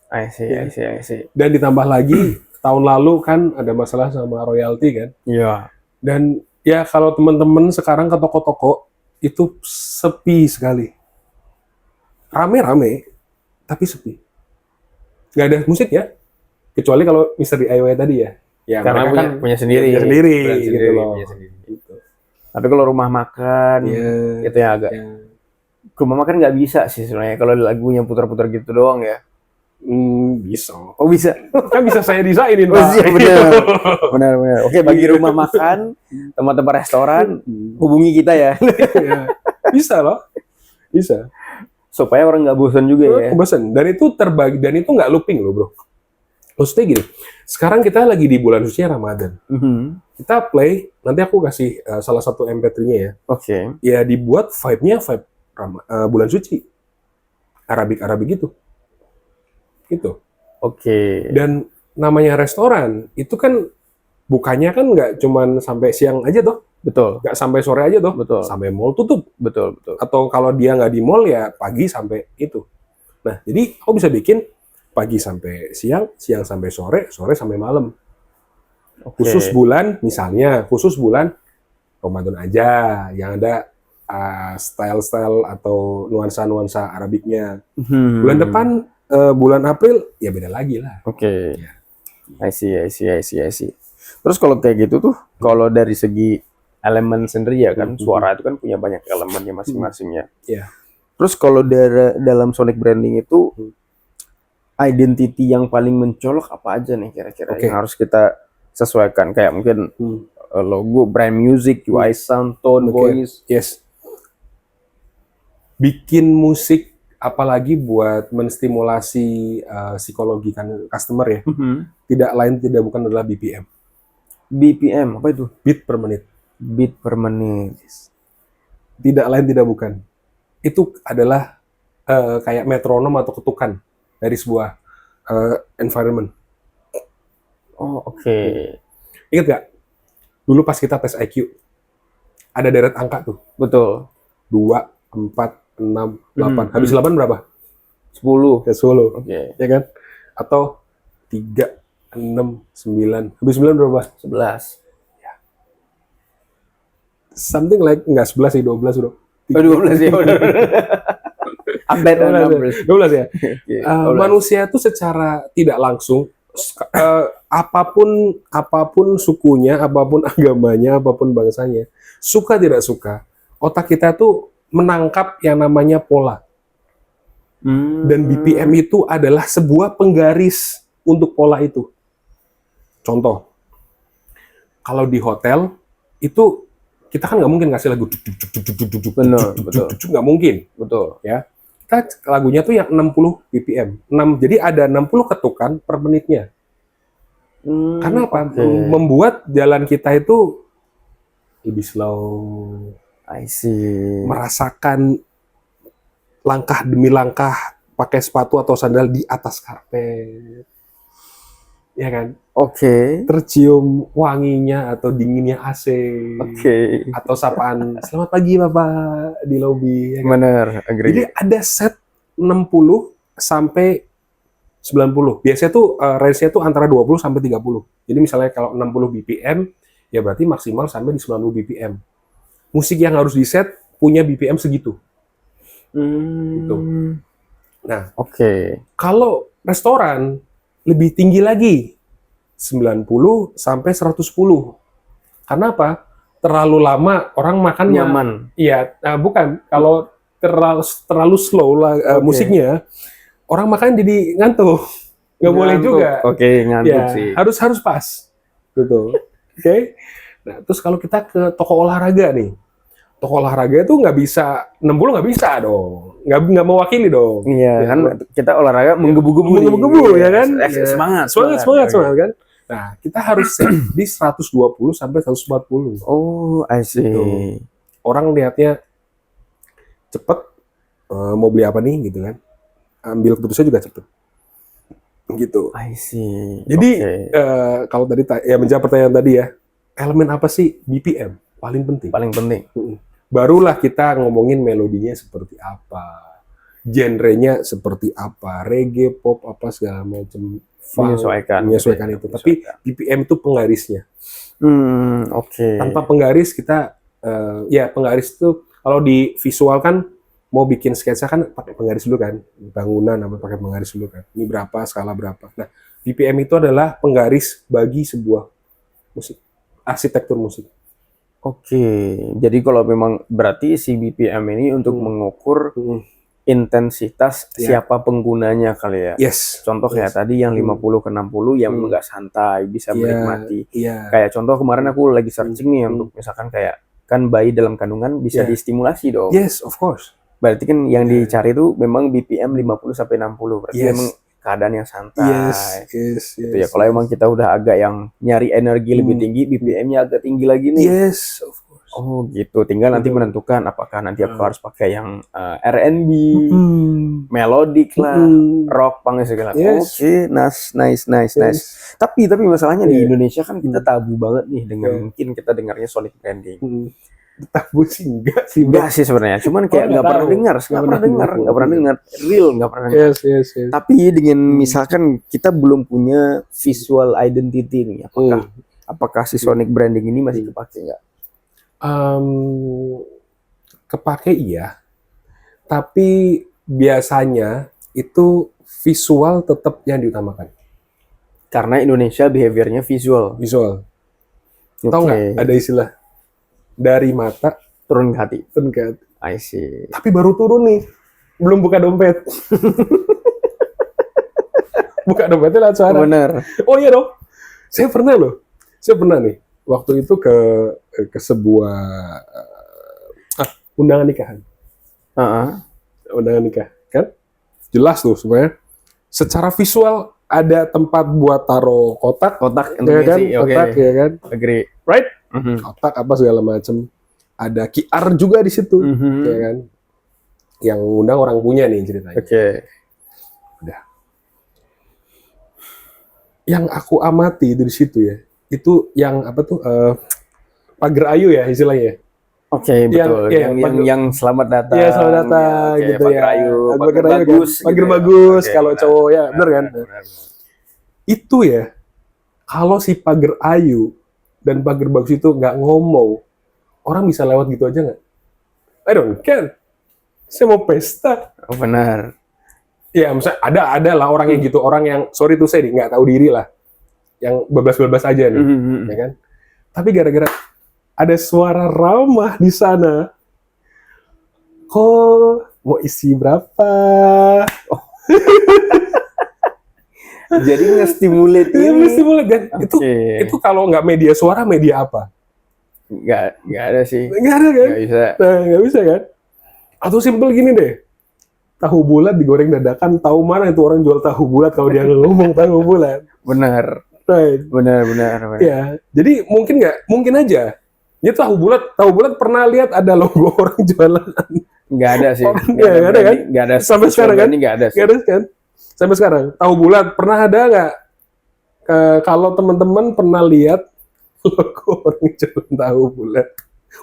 A: I see. Dan
B: ditambah lagi tahun lalu kan ada masalah sama royalti kan?
A: Iya.
B: Dan ya kalau teman-teman sekarang ke toko-toko itu sepi sekali. Rame-rame, tapi sepi. Nggak ada musik ya? Kecuali kalau Mr. DIY tadi ya. Ya
A: karena punya sendiri.
B: Gitu loh. Gitu.
A: Tapi kalau rumah makan, itu yang agak. Rumah makan nggak bisa sih sebenarnya kalau lagunya putar-putar gitu doang ya.
B: Bisa.
A: Oh bisa.
B: Kan bisa saya desainin, Pak.
A: Iya, benar. Oke, bagi rumah makan, tempat-tempat restoran, hubungi kita ya.
B: Bisa loh. Bisa.
A: Supaya orang nggak bosan juga ya.
B: Bosan. Dan itu terbagi, dan itu nggak looping loh, bro. Maksudnya gini, sekarang kita lagi di bulan suci Ramadan. Kita play, nanti aku kasih salah satu MP3-nya ya.
A: Oke.
B: Ya dibuat vibe-nya vibe bulan suci. Arabik gitu. Gitu.
A: Oke.
B: Dan namanya restoran itu kan bukanya kan nggak cuman sampai siang aja toh.
A: Betul.
B: Nggak sampai sore aja toh.
A: Betul.
B: Sampai mall tutup.
A: Betul.
B: Atau kalau dia nggak di mall ya pagi sampai itu. Nah jadi aku bisa bikin pagi sampai siang, siang sampai sore, sore sampai malam. Khusus bulan misalnya khusus bulan Ramadan aja yang ada style-style atau nuansa-nuansa Arabiknya. Bulan depan bulan April ya beda lagi lah.
A: Oke. I see. Terus kalau kayak gitu tuh, kalau dari segi elemen sendiri ya kan, suara itu kan punya banyak elemennya masing-masingnya. Terus kalau dalam sonic branding itu, identity yang paling mencolok apa aja nih kira-kira yang harus kita sesuaikan? Kayak mungkin logo, brand music, UI sound, tone, voice.
B: Yes. Bikin musik apalagi buat menstimulasi psikologi kan customer ya. Tidak lain tidak bukan adalah BPM.
A: BPM apa itu?
B: Beat per menit.
A: Beat per menit.
B: Tidak lain tidak bukan. Itu adalah kayak metronom atau ketukan dari sebuah environment.
A: Oh, oke.
B: Ingat gak? Dulu pas kita tes IQ ada deret angka tuh.
A: Betul.
B: 2, 4, 6, 8. Habis 8 berapa?
A: 10.
B: Ya 10.
A: Oke.
B: Ya kan? Atau 3, 6, 9. Habis 9 berapa?
A: 11.
B: Ya. Something like, enggak 11 sih, 12 bro.
A: 12 ya udah. Update
B: 12 ya. Manusia itu secara tidak langsung apapun sukunya, apapun agamanya, apapun bangsanya, suka tidak suka, otak kita tuh menangkap yang namanya pola. Dan BPM itu adalah sebuah penggaris untuk pola itu. Contoh, kalau di hotel itu kita kan nggak mungkin ngasih lagu nggak mungkin.
A: Betul.
B: Ya, kita lagunya tuh yang 60 BPM. 6, jadi ada 60 ketukan per menitnya. Karena apa? Membuat jalan kita itu lebih slow.
A: I see.
B: Merasakan langkah demi langkah pakai sepatu atau sandal di atas karpet. ya kan?
A: Oke.
B: Tercium wanginya atau dinginnya AC,
A: Oke.
B: atau sapaan selamat pagi Bapak di lobi, ya kan?
A: Bener,
B: Jadi
A: agree.
B: ada set 60 sampai 90. Biasanya tuh range-nya tuh antara 20 sampai 30. Jadi misalnya kalau 60 BPM, ya berarti maksimal sampai di 90 BPM. Musik yang harus di set punya BPM segitu. Gitu. Nah,
A: Oke.
B: kalau restoran lebih tinggi lagi, 90 sampai 110. Karena apa? Terlalu lama orang makan
A: Nyaman.
B: Iya, bukan. Kalau terlalu slow lah
A: Oke.
B: musiknya, orang makan jadi ngantuk. Nggak boleh
A: Ngantuk.
B: juga.
A: Oke, ngantuk
B: Ya,
A: sih.
B: harus pas. Gitu. Oke. Nah, terus kalau kita ke toko olahraga nih. Toko olahraga itu nggak bisa 60, nggak bisa dong. Nggak mewakili dong.
A: Iya,
B: Ya,
A: kan kita olahraga menggebu-gebu nih.
B: menggebu-gebu, ya kan?
A: Ya. Semangat.
B: Semangat kan. Nah, kita harus set di 120 sampai 140.
A: Oh, I see.
B: Gitu. Orang lihatnya cepet, mau beli apa nih gitu kan. Ambil keputusan juga cepet. Gitu.
A: I see.
B: Jadi,
A: Oke.
B: kalau tadi ya menjawab pertanyaan tadi ya, elemen apa sih BPM? Paling penting.
A: Paling penting.
B: Barulah kita ngomongin melodinya seperti apa, genrenya seperti apa, reggae, pop, apa segala macam. Menyesuaikan itu. Tapi BPM itu penggarisnya.
A: Oke.
B: Tanpa penggaris kita, ya penggaris itu kalau di visual kan mau bikin sketsa kan pakai penggaris dulu kan, bangunan apa pakai penggaris dulu kan. Ini berapa, skala berapa. Nah, BPM itu adalah penggaris bagi sebuah musik, arsitektur musik.
A: Oke, jadi kalau memang berarti si BPM ini untuk mengukur intensitas siapa penggunanya kali ya.
B: Yes.
A: Contoh kayak tadi yang 50 ke 60 yang nggak santai bisa menikmati. Kayak contoh kemarin aku lagi searching nih untuk misalkan kayak kan bayi dalam kandungan bisa distimulasi dong.
B: Yes, of course.
A: Berarti kan yang dicari itu memang BPM 50 sampai 60. Berarti memang keadaan yang santai.
B: Yes.
A: Gitu ya. Kalau emang kita udah agak yang nyari energi lebih tinggi, BPM-nya agak tinggi lagi nih.
B: Yes, of course.
A: Oh gitu. Tinggal nanti menentukan apakah nanti aku harus pakai yang R&B, melodic lah, rock, punk segala. Oke, nice. Tapi masalahnya di Indonesia kan kita tabu banget nih dengan mungkin kita dengarnya Sonic Branding.
B: Tabu sih enggak
A: sih sebenarnya, cuman kayak nggak pernah dengar, real nggak pernah dengar.
B: Yes.
A: Tapi dengan misalkan kita belum punya visual identity nih, apakah si Sonic Branding ini masih kepake nggak?
B: Kepake iya, tapi biasanya itu visual tetap yang diutamakan.
A: Karena Indonesia behaviornya visual.
B: Tahu nggak ada istilah dari mata
A: turun ke hati.
B: I
A: see.
B: Tapi baru turun nih, belum buka dompet. Buka dompetnya lewat suara.
A: Bener.
B: Oh iya dong. Saya pernah nih waktu itu ke sebuah undangan nikahan. Undangan nikah kan? Jelas tuh sebenarnya. Secara visual ada tempat buat taruh kotak ya kan? Kotak ya kan?
A: Agree.
B: Right? Kotak apa segala macam. Ada QR juga di situ, ya kan? Yang undang orang punya nih ceritanya. Udah. Yang aku amati itu di situ ya. Itu yang apa tuh? Pagar ayu ya istilahnya.
A: Betul. Yang selamat datang.
B: Iya, selamat datang gitu ya.
A: Pagar bagus.
B: Pagar bagus kalau cowok ya, benar kan? Itu ya. Kalau si pagar ayu dan pagar bagus itu nggak ngomong, orang bisa lewat gitu aja nggak? I don't care. Saya mau pesta.
A: Benar.
B: Ya, misalnya ada lah orang yang gitu, orang yang sorry tuh saya nggak tahu diri lah, yang bebas-bebas aja nih, ya kan? Tapi gara-gara ada suara ramah di sana, kok mau isi berapa?
A: Jadi nge-stimulate ini.
B: Dan itu kalau nggak media suara, media apa?
A: Nggak ada sih.
B: Nggak ada kan? Nggak bisa kan? Atau simpel gini deh, tahu bulat digoreng dadakan, tahu mana itu orang jual tahu bulat kalau dia ngomong tahu bulat.
A: Benar.
B: Right.
A: Benar.
B: Ya, jadi mungkin aja. Dia tahu bulat pernah lihat ada logo orang jualan.
A: Nggak ada sih.
B: Nggak ada kan?
A: Nggak ada.
B: Sampai sekarang kan?
A: Nggak ada sih.
B: Nggak ada kan? Sampai sekarang. Tahu bulat pernah ada nggak? Kalau teman-teman pernah lihat logo orang jalan tahu bulat,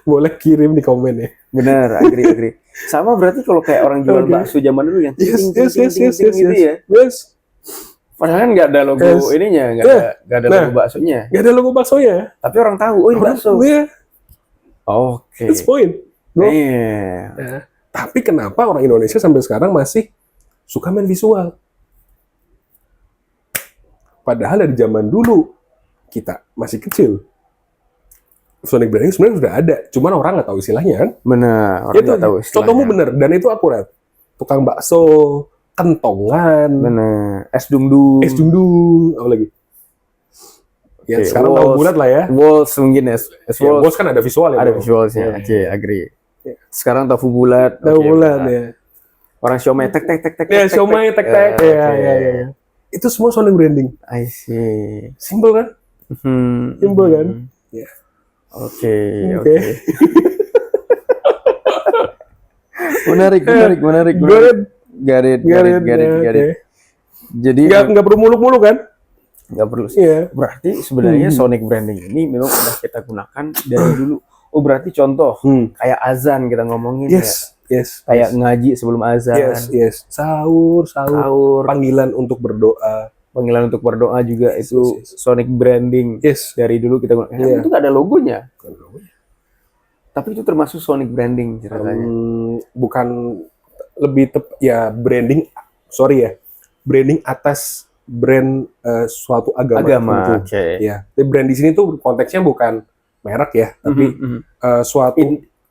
B: boleh kirim di komen ya.
A: Benar, agree. Sama berarti kalau kayak orang jual
B: Oke.
A: bakso zaman dulu yang
B: Yes,
A: ting gitu ya.
B: Yes.
A: Padahal kan nggak ada logo
B: Yes.
A: ininya, nggak ada
B: Nah.
A: logo baksonya.
B: Gak ada logo baksonya.
A: Tapi orang tahu, oh ini bakso.
B: Iya,
A: Oke.
B: that's point. Bro.
A: Iya.
B: Nah, tapi kenapa orang Indonesia sampai sekarang masih suka main visual? Padahal dari zaman dulu kita masih kecil, sonic branding sebenarnya sudah ada, cuman orang nggak tahu istilahnya kan?
A: Benar, orang
B: Itu
A: nggak tahu istilahnya.
B: contohmu bener dan itu akurat. Tukang bakso, kentongan,
A: Benar. Es dung-dung.
B: es dung-dung, apa lagi? Ya
A: Oke,
B: sekarang tahu
A: walls.
B: bulat lah ya.
A: Walls mungkin es
B: Ya,
A: walls.
B: bos kan ada visual ya.
A: Ada
B: bro.
A: visualnya.
B: Ya.
A: Oke, agree.
B: Ya.
A: Sekarang tofu bulat.
B: Tahu
A: Oke,
B: bulat
A: benar.
B: ya.
A: Orang siomay tek.
B: Ya, siomay tek-tek.
A: Oke.
B: Ya. Itu semua sonic branding.
A: I see.
B: Simple kan? Simple kan? Ya.
A: Oke.
B: Oke.
A: Menarik.
B: Got it.
A: Got it.
B: Oke.
A: Jadi
B: Nggak perlu muluk-muluk kan?
A: nggak perlu sih.
B: Iya.
A: Berarti sebenarnya sonic branding ini memang udah kita gunakan dari dulu. Oh berarti contoh kayak azan kita ngomongin
B: Yes.
A: ya. Kayak ngaji sebelum azan.
B: Yes. Sahur.
A: Sahur.
B: Panggilan untuk berdoa.
A: Panggilan untuk berdoa juga itu
B: Yes.
A: sonic branding.
B: Yes.
A: Dari dulu kita gunakan.
B: Iya.
A: Itu nggak ada logonya. Tapi itu termasuk sonic branding ceritanya.
B: Bukan lebih ya branding. Sorry ya. Branding atas brand suatu agama. tertentu.
A: Oke.
B: Ya. Tapi brand di sini tuh konteksnya bukan merek ya, tapi suatu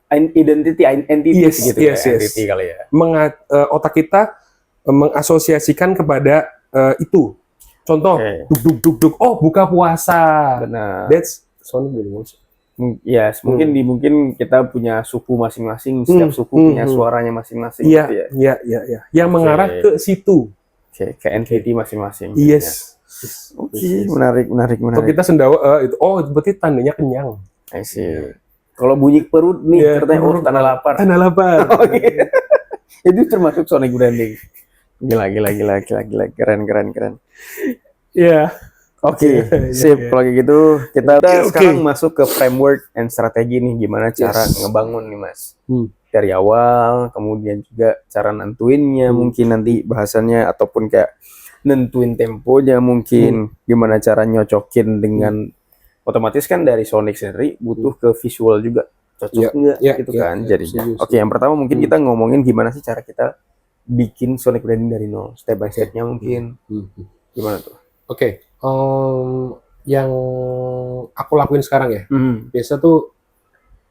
A: Identity
B: Yes,
A: gitu
B: yes,
A: ya.
B: yes.
A: Entity kali ya.
B: otak kita mengasosiasikan kepada itu. Contoh,
A: Oke.
B: duk. Oh, buka puasa.
A: Benar.
B: That's sonic branding.
A: Yes, mungkin kita punya suku masing-masing, setiap suku punya suaranya masing-masing.
B: Iya,
A: gitu ya.
B: iya. Yang mengarah ke situ.
A: Oke, ke entity masing-masing.
B: Yes.
A: Oke, menarik.
B: Kalau kita sendawa itu, oh berarti tandanya kenyang.
A: I see. Kalau bunyi perut nih,
B: Iya,
A: ceritanya oh
B: perut.
A: tanda lapar.
B: Tanda lapar.
A: Oke. Itu termasuk sonic branding. Gila. Keren.
B: Iya.
A: Oke,
B: Iya,
A: sip.
B: iya.
A: Kalau kayak gitu, kita
B: Oke.
A: sekarang masuk ke framework and strategi nih, gimana cara
B: Yes.
A: ngebangun nih, Mas.
B: Dari
A: Dari awal, kemudian juga cara nentuinnya, mungkin nanti bahasannya, ataupun kayak nentuin temponya mungkin, gimana cara nyocokin dengan, otomatis kan dari Sonic sendiri butuh ke visual juga, cocok nggak gitu kan jadinya.
B: setuju.
A: Oke, yang pertama mungkin kita ngomongin gimana sih cara kita bikin Sonic branding dari nol, step by step-nya mungkin, gimana tuh?
B: Oke, yang aku lakuin sekarang ya, biasa tuh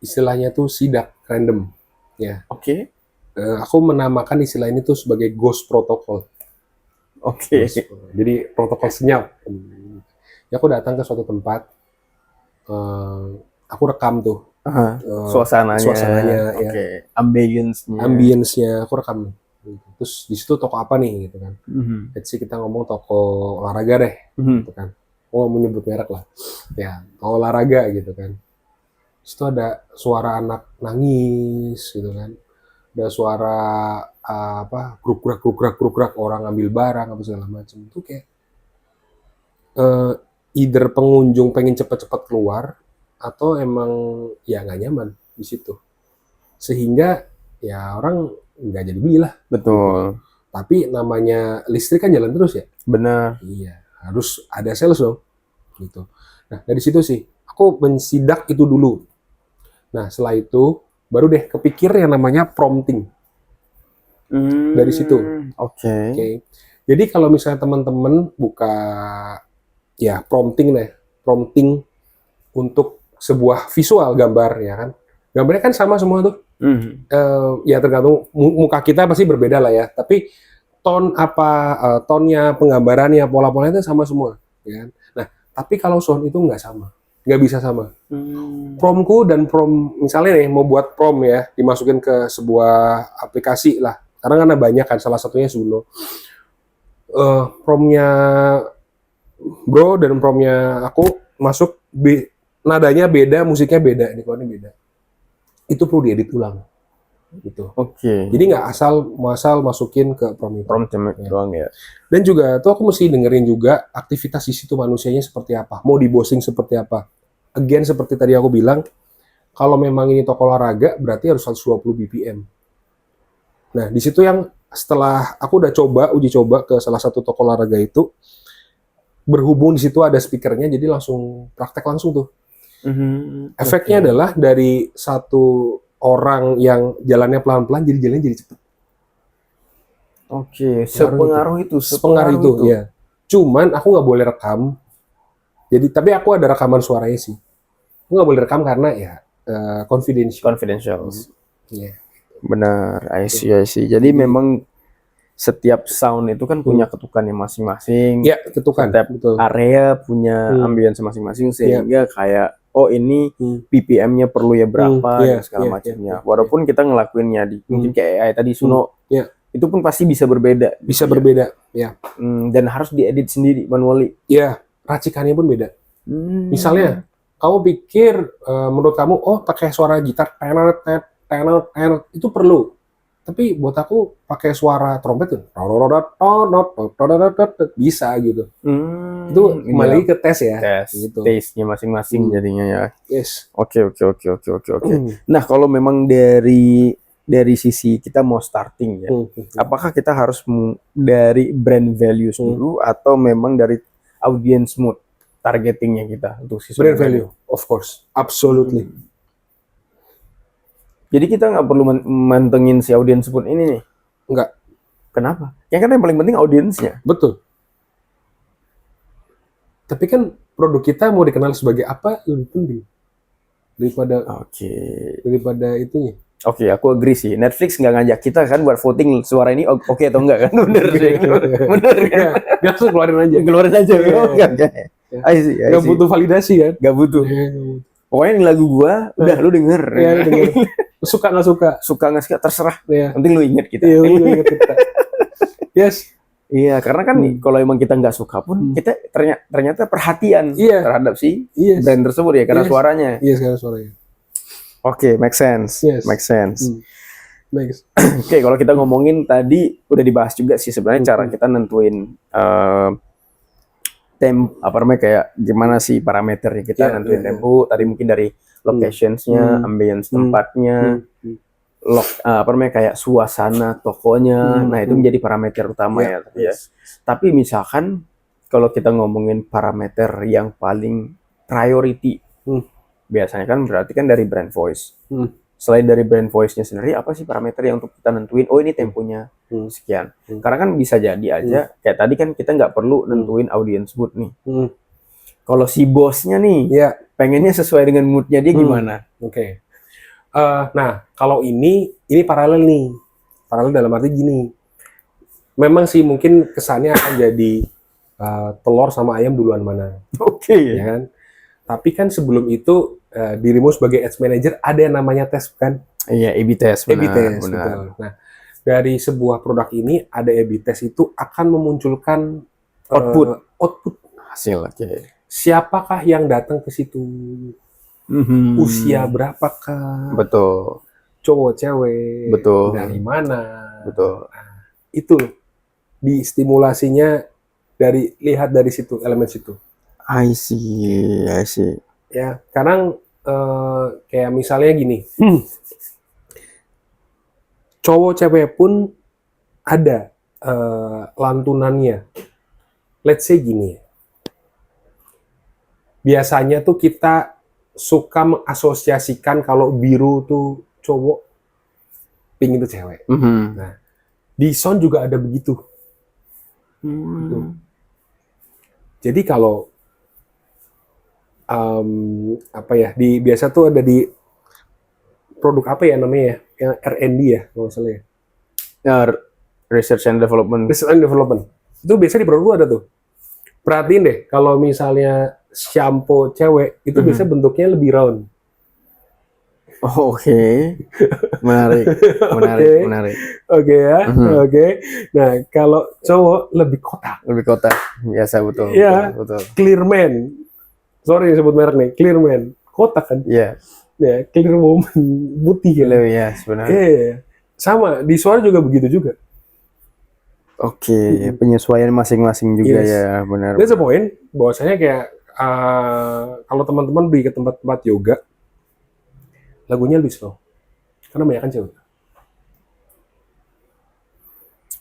B: istilahnya tuh sidak random, ya.
A: Oke.
B: Aku menamakan istilah ini tuh sebagai ghost protocol.
A: Oke.
B: Jadi protokol senyap. Ya aku datang ke suatu tempat, aku rekam tuh
A: Suasananya,
B: ya.
A: oke. Ambience-nya.
B: Ambience-nya aku rekam. Terus di situ toko apa nih gitu kan. Let's say kita ngomong toko olahraga deh gitu kan. Aku nggak mau nyebut merek lah. Ya, toko olahraga gitu kan. Di situ ada suara anak nangis gitu kan. Ada suara geruk-gerak orang ngambil barang apa segala macam. Itu kayak either pengunjung pengen cepat-cepat keluar atau emang ya nggak nyaman di situ. Sehingga ya orang nggak jadi beli lah.
A: Betul.
B: Tapi namanya listrik kan jalan terus ya.
A: Benar.
B: Iya, harus ada sales dong. Gitu. Nah, dari situ sih aku mensidak itu dulu. Nah, setelah itu baru deh kepikir yang namanya prompting. Dari situ.
A: Oke.
B: Jadi kalau misalnya teman-teman buka ya prompting untuk sebuah visual gambar ya kan. Gambarnya kan sama semua tuh. Ya tergantung muka kita pasti berbeda lah ya. Tapi tonnya, penggambarannya, pola-polanya itu sama semua. Ya kan? Nah, tapi kalau sound itu nggak sama, nggak bisa sama. Promku dan misalnya nih mau buat prom ya, dimasukin ke sebuah aplikasi lah. Karena kan ada banyak kan, salah satunya Suno. Promnya Bro dan promnya aku masuk nadanya beda, musiknya beda, ini beda. Itu perlu diedit ulang. gitu.
A: Oke.
B: Jadi nggak asal masukin ke prompt.
A: Prompt doang ya.
B: Dan juga tuh aku mesti dengerin juga aktivitas di situ manusianya seperti apa, mau di browsing seperti apa. Again seperti tadi aku bilang, kalau memang ini toko olahraga berarti harus 120 BPM. Nah, di situ yang setelah aku udah uji coba ke salah satu toko olahraga itu, berhubung di situ ada speakernya, jadi langsung praktek langsung tuh. Efeknya adalah dari satu orang yang jalannya pelan-pelan, jadi jalannya jadi cepet.
A: Sepengaruh itu.
B: Ya. Cuman aku nggak boleh rekam. Jadi, tapi aku ada rekaman suaranya sih. Aku nggak boleh rekam karena ya confidential.
A: Yeah. Benar, I see. Jadi memang setiap sound itu kan punya ketukannya masing-masing.
B: Ya, ketukan.
A: Setiap area punya ambience masing-masing sehingga kayak ini BPM-nya perlu ya berapa dan segala macamnya. Walaupun kita ngelakuinnya di mungkin kayak AI tadi Suno, itu pun pasti bisa berbeda.
B: Berbeda, ya.
A: Dan harus diedit sendiri manually.
B: Ya, racikannya pun beda. Misalnya, kamu pikir menurut kamu, pakai suara gitar, itu perlu. Tapi buat aku pakai suara trompet tuh bisa gitu. Itu kembali ke tes ya.
A: Gitu. Taste-nya masing-masing jadinya ya.
B: Yes.
A: Oke. Nah, kalau memang dari sisi kita mau starting ya, apakah kita harus dari brand values dulu atau memang dari audience mood targetingnya kita untuk si
B: brand value? Of course, absolutely.
A: Jadi kita nggak perlu mantengin si audiens pun ini nih.
B: Nggak.
A: Kenapa? Yang paling penting audiensnya.
B: Betul. Tapi kan produk kita mau dikenal sebagai apa lebih penting daripada itunya.
A: Oke, aku agree sih. Netflix nggak ngajak kita kan buat voting suara ini oke atau enggak kan? Bener sih. Bener kan?
B: Langsung keluarin aja.
A: Nggak
B: butuh validasi kan?
A: Nggak butuh. Pokoknya ini lagu gua, udah lu denger.
B: Iya, denger. Suka nggak suka,
A: terserah.
B: Ya.
A: Penting lu inget kita.
B: Iya, lu inget kita. Yes.
A: Iya, karena kan kalau emang kita nggak suka pun, kita ternyata perhatian terhadap si brand tersebut ya, karena suaranya.
B: Iya, karena suaranya.
A: Oke, make sense.
B: Yes.
A: Make sense.
B: Nice.
A: Oke, kalau kita ngomongin tadi udah dibahas juga sih sebenarnya cara kita nentuin kayak gimana sih parameternya kita nentuin tempo. Tadi mungkin dari locationsnya, ambience tempatnya, kayak suasana tokonya. Nah, itu menjadi parameter utama ya. Tapi misalkan kalau kita ngomongin parameter yang paling priority, biasanya kan berarti kan dari brand voice. Selain dari brand voice-nya sendiri, apa sih parameter yang untuk kita nentuin, ini temponya sekian. Karena kan bisa jadi aja, kayak tadi kan kita nggak perlu nentuin audience mood nih. Kalau si bosnya nih, pengennya sesuai dengan moodnya dia gimana?
B: Oke. Nah, kalau ini paralel nih. Paralel dalam arti gini. Memang sih mungkin kesannya akan jadi telur sama ayam duluan mana.
A: Oke.
B: Ya kan? Tapi kan sebelum itu dirimu sebagai ads manager ada yang namanya tes kan?
A: Iya, A/B test.
B: Benar. Betul. Nah, dari sebuah produk ini ada A/B test itu akan memunculkan output
A: hasil.
B: Siapakah yang datang ke situ? Usia berapakah?
A: Betul.
B: Cowok cewek?
A: Betul.
B: Dari mana?
A: Betul.
B: Nah, itu distimulasinya lihat dari situ, elemen situ.
A: I see.
B: Ya, kadang kayak misalnya gini, cowok cewek pun ada lantunannya. Let's say gini, biasanya tuh kita suka mengasosiasikan kalau biru tuh cowok, pink itu cewek. Nah, di sound juga ada begitu. Jadi kalau biasa tuh ada di produk apa ya namanya ya, yang R&D ya kalau salah ya.
A: Research and Development.
B: Itu biasa di produk ada tuh. Perhatiin deh kalau misalnya shampoo cewek itu biasa bentuknya lebih round.
A: Oke. Menarik.
B: Oke ya. Oke. Nah, kalau cowok lebih kotak.
A: Biasa betul.
B: Iya. Betul. Clearman. Sorry sebut merek nih, Clearman. Kotak kan?
A: Iya.
B: ya clear moment, putih kan.
A: Gila ya sebenarnya.
B: Iya, sama di suara juga begitu juga.
A: Oke, penyesuaian masing-masing juga
B: Yes.
A: ya, benar.
B: That's the point, bahwasanya kayak kalau teman-teman pergi ke tempat-tempat yoga, lagunya lebih slow, karena banyak kan cewek.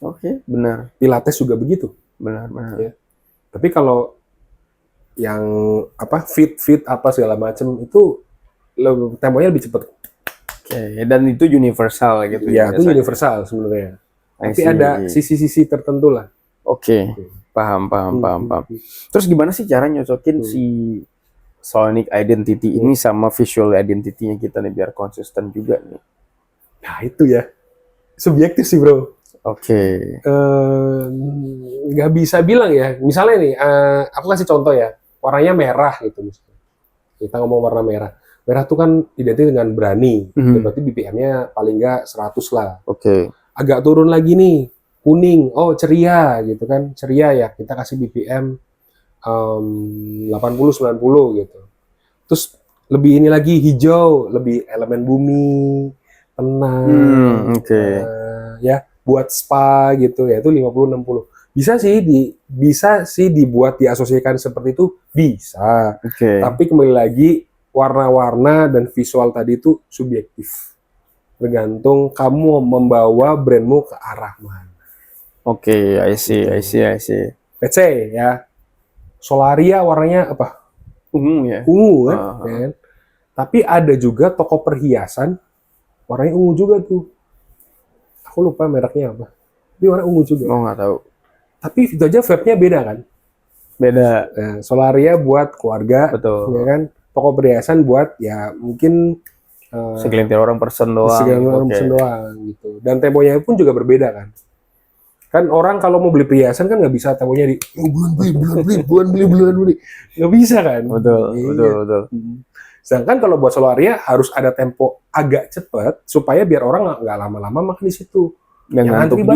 A: Oke, benar,
B: Pilates juga begitu.
A: benar.
B: Ya. Tapi kalau yang fit apa segala macam itu temponya lebih cepat.
A: Oke, dan itu universal gitu
B: Ya, itu
A: biasanya.
B: universal sebenarnya.
A: I
B: Tapi
A: see.
B: ada sisi-sisi tertentu lah.
A: Oke, paham. Terus gimana sih cara nyocokin si sonic identity ini sama visual identity-nya kita nih biar konsisten juga nih?
B: Nah itu ya, subjektif sih bro.
A: Oke.
B: Nggak bisa bilang ya. Misalnya nih, aku kasih contoh ya, warnanya merah gitu misalnya. Kita ngomong warna merah. Merah tuh kan identik dengan berani. Berarti BPM-nya paling nggak 100 lah.
A: Oke.
B: Agak turun lagi nih, kuning, oh ceria gitu kan. Ceria ya, kita kasih BPM 80-90 gitu. Terus lebih ini lagi hijau, lebih elemen bumi, tenang.
A: Oke.
B: Ya, buat spa gitu ya itu 50-60. Bisa sih dibuat diasosiasikan seperti itu, bisa.
A: Oke.
B: Tapi kembali lagi warna-warna dan visual tadi itu subjektif. Tergantung kamu membawa brandmu ke arah mana.
A: Oke, I see.
B: Let's say ya, Solaria warnanya apa?
A: Ungu ya.
B: Ungu kan? Tapi ada juga toko perhiasan warnanya ungu juga tuh. Aku lupa mereknya apa. Tapi warna ungu juga.
A: Oh, nggak tahu.
B: Tapi itu aja vibe-nya beda kan?
A: Beda.
B: Nah, Solaria buat keluarga,
A: Betul.
B: ya kan? Toko perhiasan buat ya mungkin
A: segelintir orang person doang.
B: Gitu. Dan temponya pun juga berbeda kan. Kan orang kalau mau beli perhiasan kan nggak bisa temponya di bulan beli. Nggak bisa kan?
A: Betul.
B: Sedangkan kalau buat Solaria harus ada tempo agak cepat supaya biar orang nggak lama-lama makan di situ.
A: Ngantuk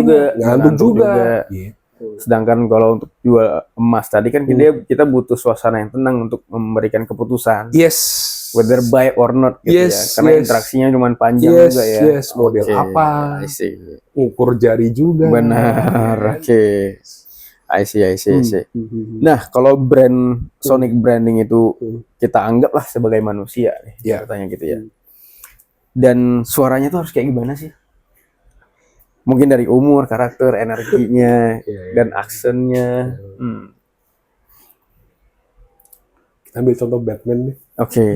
A: juga.
B: Gitu.
A: Sedangkan kalau untuk jual emas tadi kan kita butuh suasana yang tenang untuk memberikan keputusan.
B: Yes.
A: Whether buy or not gitu ya. Karena interaksinya cuma panjang juga ya.
B: Yes, model apa.
A: I see.
B: Ukur jari juga.
A: Benar. Oke. I see. Nah, kalau brand sonic branding itu kita anggaplah sebagai manusia nih, katanya gitu ya. Dan suaranya tuh harus kayak gimana sih? Mungkin dari umur, karakter, energinya, dan aksennya.
B: Kita ambil contoh Batman nih.
A: Oke.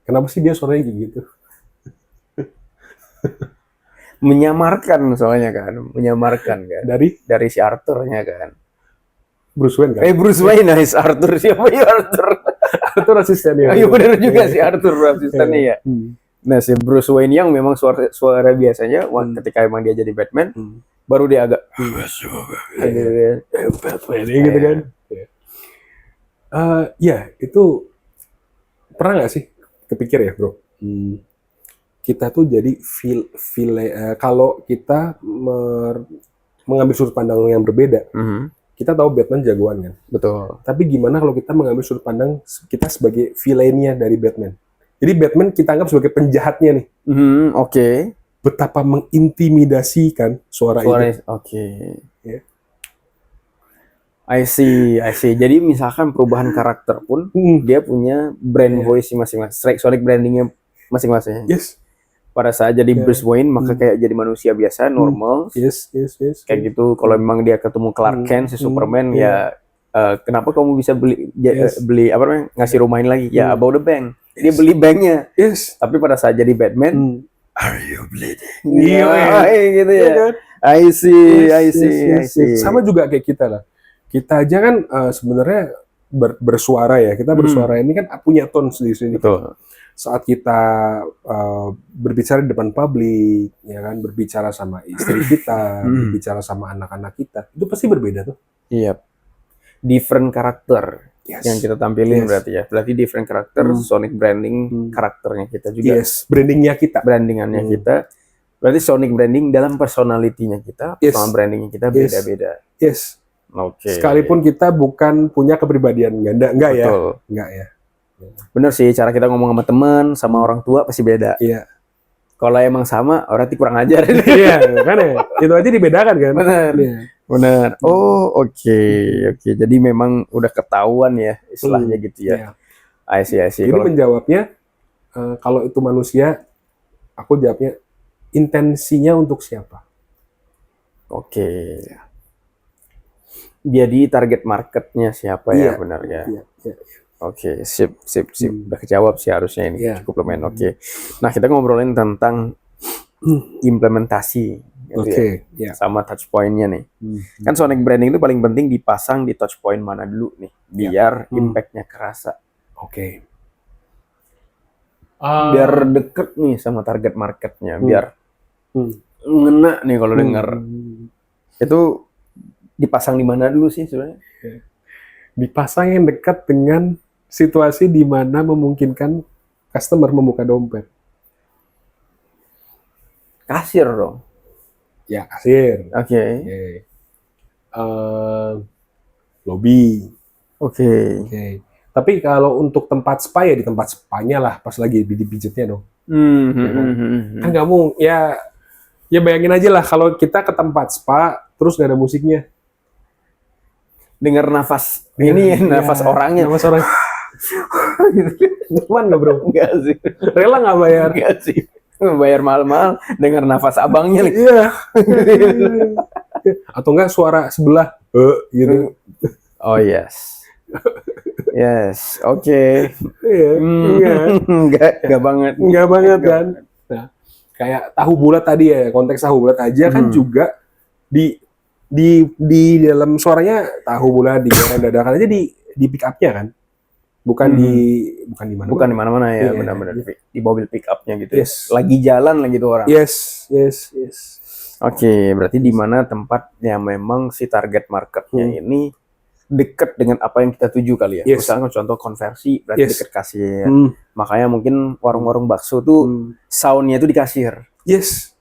B: Kenapa sih dia suaranya kayak gitu?
A: Menyamarkan soalnya kan. Dari si Arthur-nya kan.
B: Bruce Wayne kan?
A: Bruce Wayne, nice. Arthur, siapa ya Arthur?
B: Arthur asistennya.
A: Ayo bener juga si Arthur asistennya ya. Nah si Bruce Wayne yang memang suara biasanya ketika emang dia jadi Batman, baru dia agak
B: Batman gitu kan. Ya itu pernah nggak sih kepikir ya bro? Kita tuh jadi kalau kita mengambil sudut pandang yang berbeda, kita tahu Batman jagoan kan.
A: Betul.
B: Tapi gimana kalau kita mengambil sudut pandang kita sebagai villainnya dari Batman? Jadi Batman kita anggap sebagai penjahatnya nih.
A: Oke.
B: Betapa mengintimidasikan suara itu.
A: Oke. Yeah. I see. Jadi misalkan perubahan karakter pun dia punya brand voice masing-masing, sonic brandingnya masing-masing.
B: Yes.
A: Pada saat jadi Bruce Wayne maka kayak jadi manusia biasa normal.
B: Yes.
A: Kayak gitu. Kalau memang dia ketemu Clark Kent si Superman ya kenapa kamu bisa beli apa namanya ngasih rumahin lagi ya about the bank. Dia beli banknya.
B: Yes.
A: Tapi pada saat jadi Batman, are you bleeding?
B: Iya,
A: gitu ya. I see.
B: Sama juga kayak kita lah. Kita aja kan sebenarnya bersuara ya. Kita bersuara ini kan punya tone sendiri.
A: Betul.
B: Saat kita berbicara di depan publik, ya kan, berbicara sama istri kita, berbicara sama anak-anak kita, itu pasti berbeda tuh.
A: Iya. Different karakter yang kita tampilin berarti ya. Berarti different karakter, sonic branding karakternya kita juga.
B: Yes, brandingannya
A: kita. Berarti sonic branding dalam personality-nya kita, personal brandingnya kita beda-beda.
B: Yes.
A: Oke.
B: Sekalipun kita bukan punya kepribadian ganda, enggak ya?
A: Bener sih, cara kita ngomong sama teman, sama orang tua pasti beda.
B: Iya.
A: Kalau emang sama, berarti kurang ajar.
B: Iya, kan ya. Itu aja dibedakan kan?
A: Bener.
B: Iya.
A: Bener. Oh, oke. Jadi memang udah ketahuan ya istilahnya gitu ya.
B: Iya.
A: I see.
B: Jadi menjawabnya, kalau itu manusia, aku jawabnya intensinya untuk siapa?
A: Oke. Jadi target marketnya siapa ya
B: Iya.
A: benar ya?
B: Iya.
A: Oke, sip. Udah kejawab sih harusnya ini.
B: Iya.
A: Cukup lumayan oke. Nah, kita ngobrolin tentang implementasi gitu
B: Oke,
A: ya.
B: ya.
A: Sama touch point-nya nih. Kan sonic branding itu paling penting dipasang di touch point mana dulu nih, biar impact-nya kerasa.
B: Oke.
A: Biar deket nih sama target marketnya, biar ngena nih kalau denger. Itu dipasang di mana dulu sih sebenarnya?
B: Dipasang yang dekat dengan situasi di mana memungkinkan customer membuka dompet.
A: Kasir dong.
B: Ya, kasir.
A: Oke.
B: Lobby.
A: Oke.
B: Tapi kalau untuk tempat spa ya di tempat spa-nya lah, pas lagi dipijetnya dong. Kan nggak mungkin, ya bayangin aja lah kalau kita ke tempat spa terus nggak ada musiknya.
A: Dengar nafas nafas orangnya.
B: Nafas orang. Nyaman nggak bro?
A: Enggak sih.
B: Rela nggak bayar?
A: Enggak sih. Bayar mahal-mahal, dengar nafas abangnya.
B: Iya. Atau enggak suara sebelah, gitu.
A: Oh yes. Yes, oke.
B: Iya.
A: Enggak banget.
B: Enggak banget kan. Nah, kayak tahu bulat tadi ya, konteks tahu bulat aja kan juga di dalam suaranya tahu bulat digoreng dadakan aja di pick up-nya kan. Bukan di mana-mana.
A: Bukan di mana-mana ya, benar-benar di mobil pick up-nya gitu. Yes. Lagi jalan lagi tuh orang.
B: Yes.
A: Oke, berarti di mana tempatnya memang si target marketnya ini dekat dengan apa yang kita tuju kali ya. Misalnya contoh konversi berarti dekat kasir. Makanya mungkin warung-warung bakso tuh sound-nya itu di kasir.
B: Yes.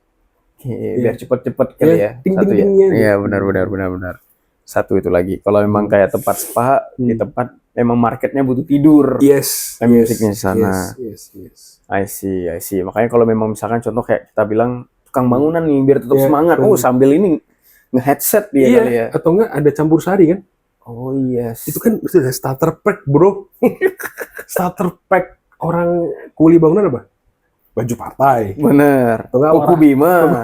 A: Biar cepet-cepet kali ya. Satu ya. Iya, benar. Satu itu lagi. Kalau memang kayak tempat spa di tempat memang marketnya butuh tidur.
B: Yes.
A: Musiknya di sana.
B: Yes.
A: I see. Makanya kalau memang misalkan contoh kayak kita bilang tukang bangunan nih biar tetap semangat. Sambil ini nge-headset dia kali ya.
B: Atau enggak ada campur sari kan?
A: Oh yes.
B: Itu kan sudah starter pack, bro. Starter pack orang kuli bangunan apa? Baju partai.
A: Bener. Kuku Bima.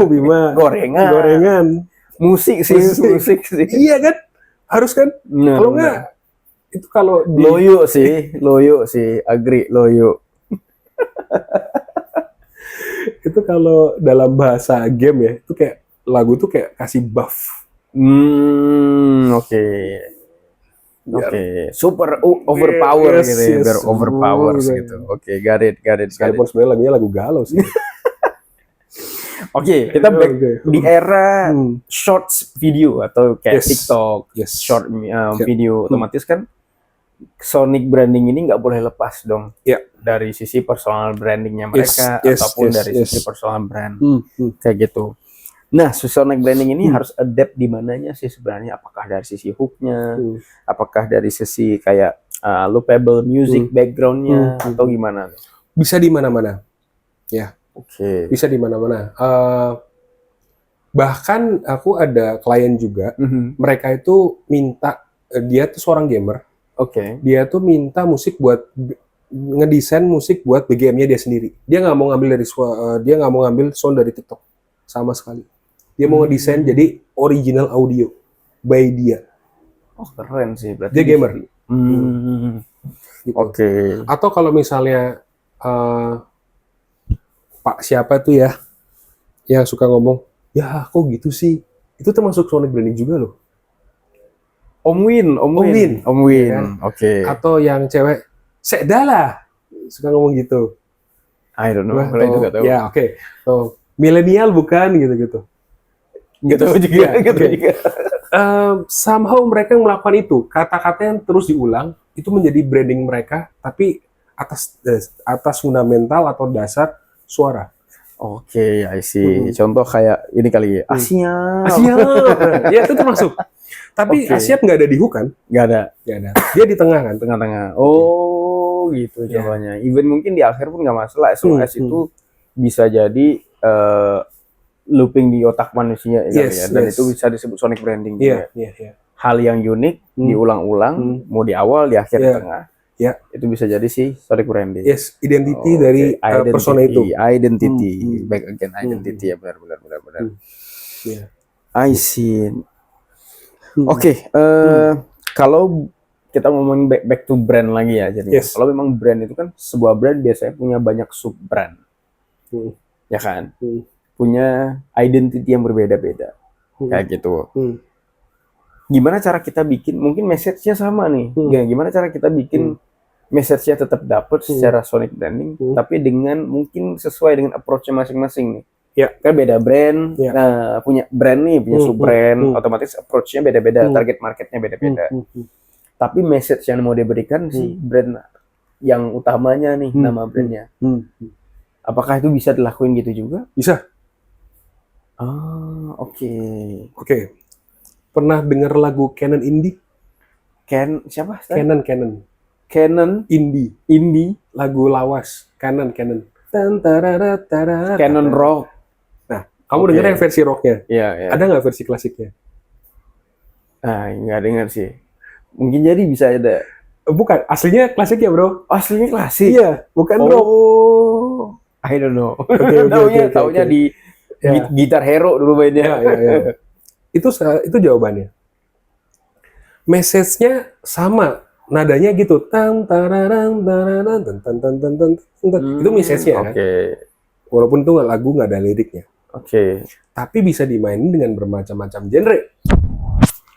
A: Gorengan. Musik sih.
B: Iya kan? Harus kan? Kalau enggak itu kalau
A: loyo sih, agree loyo.
B: Itu kalau dalam bahasa game ya, itu kayak lagu tuh kayak kasih buff.
A: Oke. Super overpower gitu ya, biar overpower gitu. Oke, got it.
B: Sekalipun sebenarnya lagunya lagu galau sih.
A: Oke, kita back di era shorts video atau kayak TikTok, short video, otomatis kan Sonic branding ini nggak boleh lepas dong dari sisi personal brandingnya mereka ataupun dari sisi personal brand kayak gitu. Nah, Sonic branding ini harus adapt di mananya sih sebenarnya? Apakah dari sisi hooknya, apakah dari sisi kayak loopable music backgroundnya atau gimana?
B: Bisa di mana-mana, ya.
A: Oke.
B: Bisa di mana-mana. Bahkan aku ada klien juga, mereka itu minta, dia tuh seorang gamer. Dia tuh minta musik buat ngedesain musik buat BGM-nya dia sendiri. Dia nggak mau ngambil sound dari TikTok sama sekali. Dia mau ngedesain jadi original audio by dia.
A: Oh keren sih. Berarti
B: dia gamer.
A: Gitu.
B: Atau kalau misalnya Pak siapa tuh ya yang suka ngomong, ya kok gitu sih? Itu termasuk Sonic branding juga loh. Om Win. Ya, atau yang cewek, Sekdala suka ngomong gitu.
A: I don't know. Kalau itu nggak tahu.
B: Ya So, milenial bukan gitu-gitu.
A: Nggak tahu juga.
B: Somehow mereka melakukan itu. Kata-kata yang terus diulang itu menjadi branding mereka, tapi atas fundamental atau dasar suara.
A: Oke, I see. Contoh kayak ini kali ya. Asia.
B: Ya itu termasuk. Tapi Asia nggak ada di hook kan?
A: Nggak ada.
B: Dia di tengah kan?
A: Tengah-tengah. Oh, gitu
B: Ya.
A: jawabannya. Even mungkin di akhir pun nggak masalah. As long as itu bisa jadi looping di otak manusia kali ya. Dan itu bisa disebut sonic branding juga. Hal yang unik diulang-ulang, mau di awal, di akhir, di tengah. Itu bisa jadi sih sonic branding.
B: Yes, identity dari persona itu.
A: Identity, back again identity ya, benar. I see. Oke, kalau kita ngomongin back to brand lagi ya, jadi kalau memang brand itu kan sebuah brand biasanya punya banyak sub brand, ya kan, punya identity yang berbeda-beda, kayak gitu. Gimana cara kita bikin, mungkin message-nya sama nih, gimana cara kita bikin message-nya tetap dapet secara sonic branding, tapi dengan mungkin sesuai dengan approach-nya masing-masing nih. Kan beda brand, nah punya brand nih, punya sub brand, otomatis approach-nya beda-beda, target market-nya beda-beda. Tapi message yang mau diberikan si brand yang utamanya nih, nama brandnya. Apakah itu bisa dilakuin gitu juga?
B: Bisa. Oke. Pernah dengar lagu Canon Indie?
A: Siapa?
B: Canon.
A: Canon Indie.
B: Lagu lawas. Canon.
A: Canon rock.
B: Nah, kamu dengar yang versi rocknya?
A: Iya.
B: Ada nggak versi klasiknya?
A: Nah, nggak dengar sih. Mungkin jadi bisa ada.
B: Bukan, aslinya klasik ya bro?
A: Aslinya klasik?
B: Iya, bukan rock.
A: I don't know.
B: Taunya
A: di Gitar Hero dulu mainnya.
B: Ya. Itu jawabannya. Message-nya sama, nadanya gitu. Itu message-nya. Walaupun itu lagu nggak ada liriknya. Tapi bisa dimainin dengan bermacam-macam genre.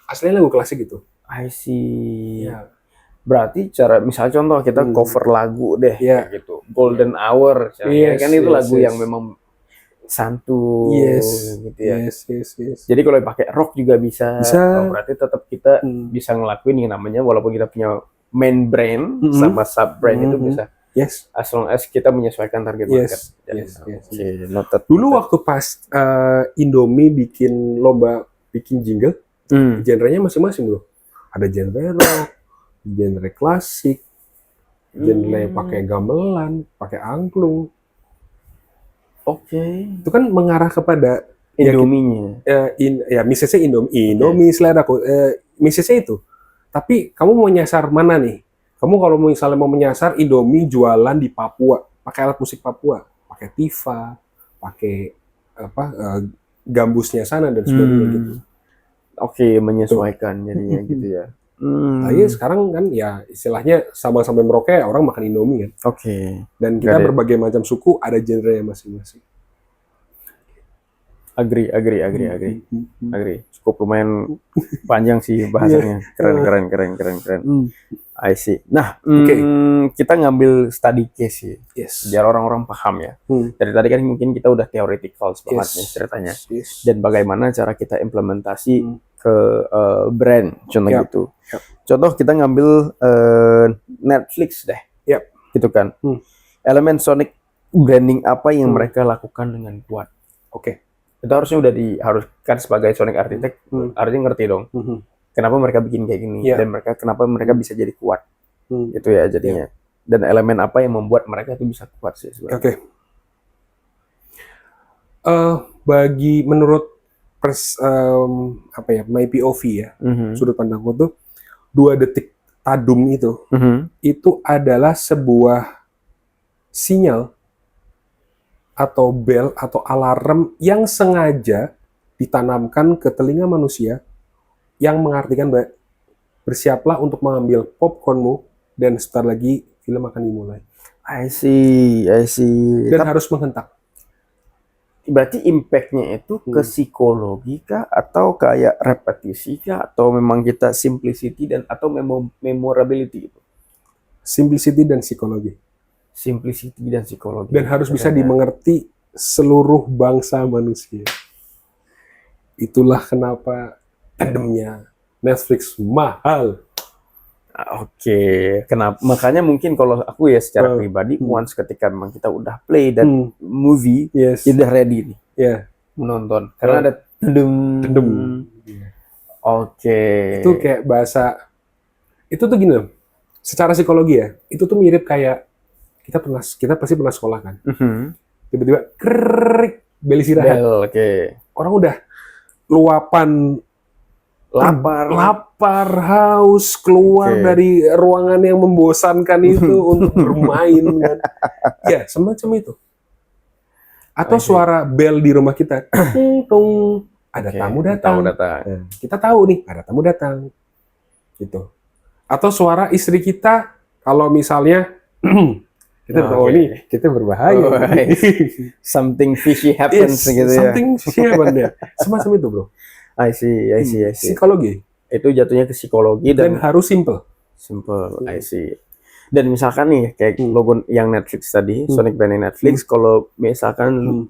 B: Aslinya lagu klasik itu.
A: I see. Berarti misalnya contoh kita cover lagu deh, gitu. Golden Hour, kan itu lagu yang memang santuy, gitu ya. Jadi kalau pakai rock juga bisa. Berarti tetap kita bisa ngelakuin yang namanya, walaupun kita punya main brand sama sub brand itu bisa. As long as kita menyesuaikan target market. Dulu
B: waktu pas Indomie bikin lomba bikin jingle, genrenya masing-masing bro. Ada genre rock, genre klasik, genre pakai gamelan, pakai angklung. Itu kan mengarah kepada
A: Indominya.
B: message-nya Indomie seleraku. Message-nya itu. Tapi kamu mau nyasar mana nih? Kamu kalau misalnya mau menyasar Indomie jualan di Papua, pakai alat musik Papua, pakai tifa, pakai gambusnya sana dan sebagainya gitu.
A: Menyesuaikan jadinya gitu ya.
B: Tapi sekarang kan ya istilahnya sama-sama Merauke orang makan Indomie kan. Dan kita berbagai macam suku ada genre masing-masing.
A: Agree. Cukup lumayan panjang sih bahasanya. Keren. I see. Nah, kita ngambil study case sih. Biar orang-orang paham ya. Dari tadi kan mungkin kita udah theoretical banget nih ceritanya. Dan bagaimana cara kita implementasi ke brand, contoh gitu. Contoh kita ngambil Netflix deh. Gitu kan. Elemen sonic branding apa yang mereka lakukan dengan kuat? Itu harusnya udah diharuskan sebagai sonic architect, harusnya ngerti dong. Kenapa mereka bikin kayak gini dan kenapa mereka bisa jadi kuat. Itu ya jadinya. Dan elemen apa yang membuat mereka itu bisa kuat sih sebenarnya.
B: Bagi menurut my POV ya, sudut pandangku tuh 2 detik tadum itu adalah sebuah sinyal atau bel atau alarm yang sengaja ditanamkan ke telinga manusia yang mengartikan bersiaplah untuk mengambil popcornmu dan sebentar lagi film akan dimulai.
A: I see.
B: Dan harus menghentak.
A: Berarti impact-nya itu ke psikologi kah atau kayak repetisi kah atau memang kita simplicity dan atau memorability itu?
B: Simplicity dan psikologi. Dan harus bisa dimengerti seluruh bangsa manusia. Itulah kenapa ademnya Netflix mahal.
A: Kenapa? Makanya mungkin kalau aku ya secara pribadi, once ketika memang kita udah play dan movie, udah ready nih, menonton. Karena ada
B: Itu kayak bahasa, itu tuh gini loh, secara psikologi ya, itu tuh mirip kayak kita pasti pernah sekolah kan. Tiba-tiba kerik bel istirahat.
A: Oke.
B: Orang udah luapan lapar, haus, keluar dari ruangan yang membosankan itu untuk bermain kan. Ya, semacam itu. Atau suara bel di rumah kita, tung, ada tamu datang. Nah, kita tahu nih, ada tamu datang. Gitu. Atau suara istri kita, kalau misalnya kita tahu nih, kita berbahaya.
A: Something fishy happens gitu ya.
B: Something fishy happens ya. Semacam itu, bro.
A: I see.
B: Psikologi.
A: Itu jatuhnya ke psikologi dan
B: harus simple.
A: I see. Dan misalkan nih kayak logo yang Netflix tadi, Sonic branding Netflix, kalau misalkan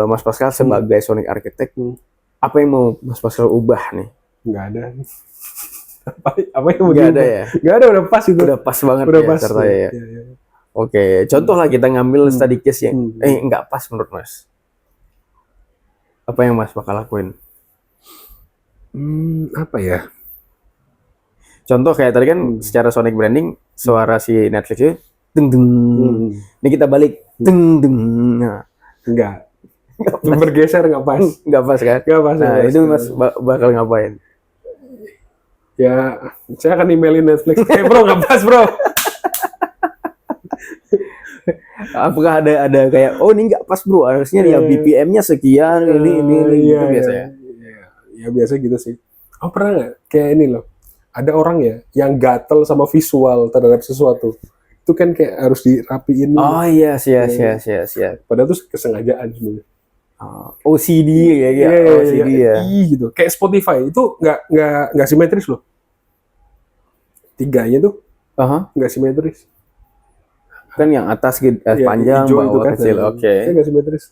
A: Mas Pascal sebagai Sonic Architect, apa yang mau Mas Pascal ubah nih?
B: Nggak ada. apa yang mau
A: nggak ada ya?
B: Nggak ada, udah pas itu.
A: Udah pas banget
B: udah
A: ya
B: pas,
A: ceritanya ya. Oke, contoh lah kita ngambil study case yang nggak pas menurut Mas. Apa yang Mas bakal lakuin?
B: Apa ya?
A: Contoh kayak tadi kan secara Sonic branding suara si Netflix itu deng deng. Ini kita balik deng deng. Nah,
B: enggak bergeser nggak pas.
A: Nggak pas kan?
B: Nggak pas.
A: Nah, itu Mas bakal ngapain?
B: Ya, saya akan emailin Netflix. Bro, nggak pas bro.
A: Apakah ada kayak ini nggak pas bro, harusnya ya BPM-nya sekian, ini gitu biasanya.
B: Ya biasa gitu sih. Pernah nggak kayak ini loh? Ada orang ya yang gatel sama visual terhadap sesuatu. Itu kan kayak harus dirapiin.
A: Oh iya, siap.
B: Padahal itu kesengajaan sebenarnya.
A: OCD kayak OCD ya.
B: Gitu. Kayak Spotify itu nggak simetris loh. Tiganya tuh nggak simetris.
A: Kan yang atas panjang, bawah kan, kecil. Oke.
B: Nggak simetris.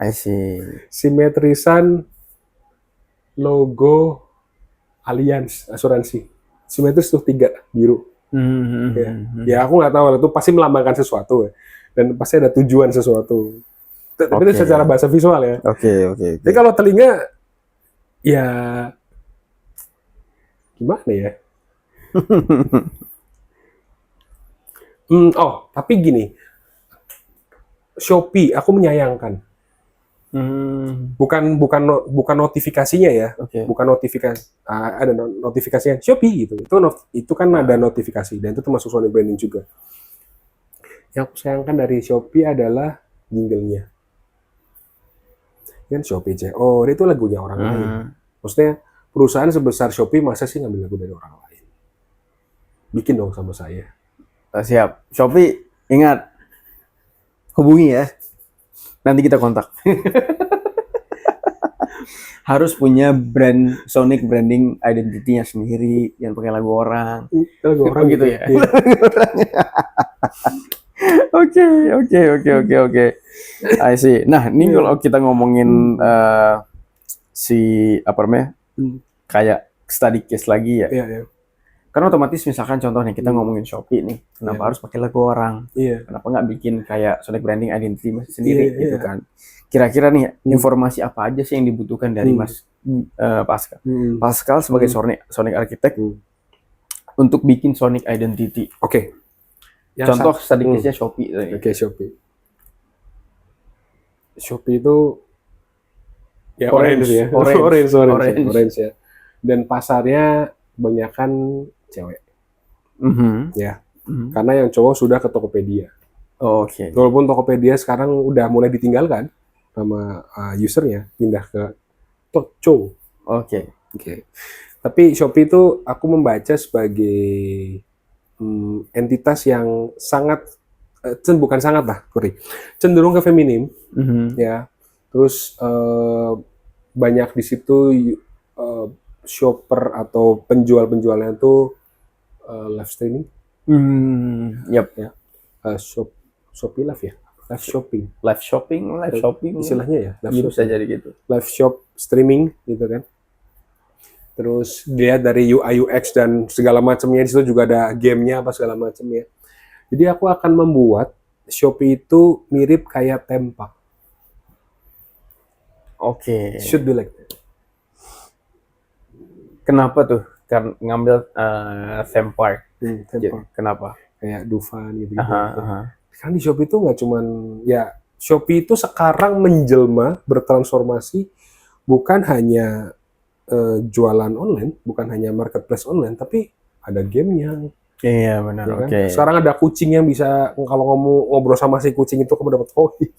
A: I see.
B: Simetrisan logo Allianz asuransi. Simetris tuh 3 biru. Ya aku nggak tahu, itu pasti melambangkan sesuatu ya. Dan pasti ada tujuan sesuatu. Tapi itu secara bahasa visual ya.
A: Oke.
B: Jadi kalau telinga, ya gimana ya? Tapi gini, Shopee aku menyayangkan. Bukan notifikasinya ya, bukan notifikasi, ada notifikasinya Shopee gitu. Itu kan ada notifikasi dan itu termasuk Sonic branding juga. Yang aku sayangkan dari Shopee adalah jingle-nya. Kan Shopee CO itu lagunya orang lain. Maksudnya perusahaan sebesar Shopee masa sih ngambil lagu dari orang lain? Bikin dong sama saya.
A: Siap. Shopee, ingat hubungi ya. Nanti kita kontak. Harus punya brand Sonic branding identity-nya sendiri, yang pakai lagu orang.
B: Lagu orang
A: gitu ya. Oke. I see. Nah, ini kalau kita ngomongin kayak study case lagi ya.
B: Iya.
A: Karena otomatis misalkan contohnya kita ngomongin Shopee nih, kenapa harus pakai lagu orang? Kenapa nggak bikin kayak Sonic branding identity sendiri gitu kan? Kira-kira nih informasi apa aja sih yang dibutuhkan dari Mas Pascal? Pascal sebagai Sonic Architect untuk bikin Sonic identity.
B: Oke.
A: Contoh study case-nya Shopee.
B: Oke, Shopee. Shopee itu ya orange ya. Dan pasarnya kebanyakan cewek. Ya. Karena yang cowok sudah ke Tokopedia.
A: Oke.
B: Walaupun Tokopedia sekarang udah mulai ditinggalkan sama usernya, pindah ke Tokco.
A: Oke.
B: Tapi Shopee itu aku membaca sebagai entitas yang sangat cenderung ke feminim, ya. Terus banyak di situ shopper atau penjualnya itu live streaming.
A: Ya.
B: Shopee Live ya. Live shopping istilahnya ya.
A: Bisa jadi gitu.
B: Live shop streaming gitu kan. Terus dilihat dari UI UX dan segala macamnya, di situ juga ada gamenya apa segala macamnya. Jadi aku akan membuat Shopee itu mirip kayak Tempak.
A: Oke.
B: Should be like that.
A: Kenapa tuh? Karena ngambil theme park.
B: Tempo.
A: Kenapa?
B: Kayak Dufan gitu.
A: Aha.
B: Kan di Shopee itu nggak cuman ya, Shopee itu sekarang menjelma, bertransformasi bukan hanya jualan online, bukan hanya marketplace online, tapi ada gamenya.
A: Iya benar.
B: Ya kan?
A: Oke.
B: Sekarang ada kucing yang bisa, kalau ngobrol sama si kucing itu kamu dapat koin.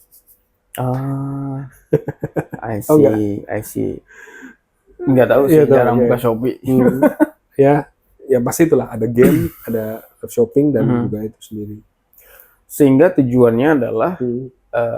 A: Ah, I
B: Oh enggak?
A: see, I see. Nggak tahu sih,
B: Iya tahu,
A: jarang
B: oke.
A: buka Shopee.
B: Ya, ya pasti itulah ada game, ada shopping dan
A: Mhm.
B: juga itu sendiri.
A: Sehingga tujuannya adalah
B: Hmm.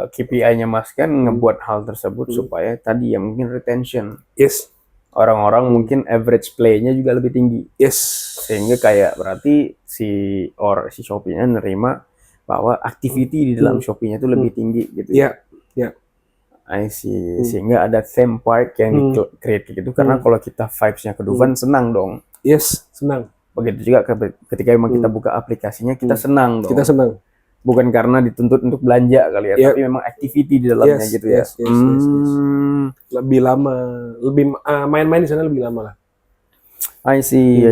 A: KPI-nya Mas kan ngebuat hal tersebut
B: Hmm.
A: supaya tadi ya mungkin retention.
B: Yes,
A: Orang-orang mungkin average play-nya juga lebih tinggi.
B: yes.
A: Sehingga kayak berarti si Shopee-nya nerima bahwa activity di dalam Shopee-nya itu lebih tinggi gitu.
B: Iya, iya.
A: I see. Sehingga ada theme park yang di-create gitu. Karena kalau kita vibes-nya ke Dufan senang dong.
B: Yes, senang.
A: Begitu juga ketika emang kita buka aplikasinya kita senang dong.
B: Kita senang.
A: Bukan karena dituntut untuk belanja kali ya,
B: Yep.
A: tapi memang activity di dalamnya
B: Yes,
A: gitu ya.
B: yes. Lebih lama, lebih main-main di sana lebih lama lah.
A: I see.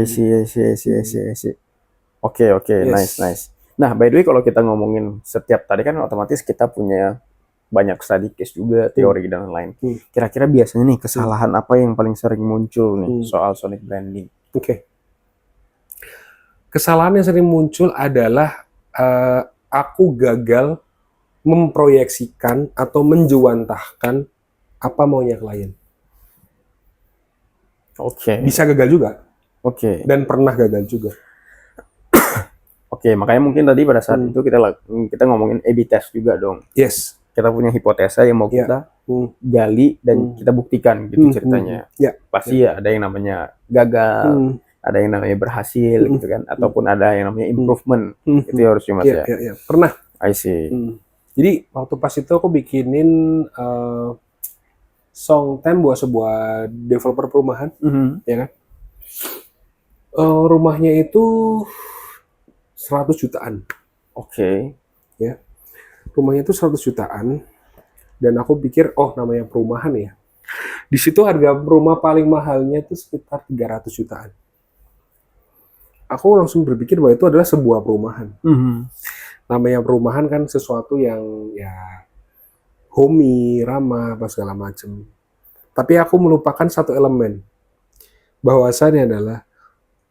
A: Oke,
B: Yes.
A: nice. Nah, by the way kalau kita ngomongin setiap tadi kan otomatis kita punya banyak study case juga, teori dan lain-lain. Kira-kira biasanya nih kesalahan apa yang paling sering muncul nih soal sonic branding?
B: Oke. Kesalahan yang sering muncul adalah aku gagal memproyeksikan atau menjuantahkan apa maunya klien.
A: Oke.
B: Bisa gagal juga.
A: Oke.
B: Dan pernah gagal juga.
A: Oke, makanya mungkin tadi pada saat itu kita ngomongin A/B test juga dong.
B: Yes.
A: Kita punya hipotesa yang mau kita gali dan kita buktikan gitu ceritanya. Pasti ya ada yang namanya gagal, ada yang namanya berhasil gitu kan, ataupun ada yang namanya improvement. Itu harus Mas ya.
B: Iya. Pernah.
A: I see.
B: Jadi waktu pas itu aku bikinin song theme buat sebuah developer perumahan, ya kan? Rumahnya itu 100 jutaan.
A: Oke.
B: Ya. Rumahnya itu 100 jutaan. Dan aku pikir, oh namanya perumahan ya. Di situ harga rumah paling mahalnya itu sekitar 300 jutaan. Aku langsung berpikir bahwa itu adalah sebuah perumahan. Namanya perumahan kan sesuatu yang ya homey, ramah, apa segala macam. Tapi aku melupakan satu elemen. Bahwasannya adalah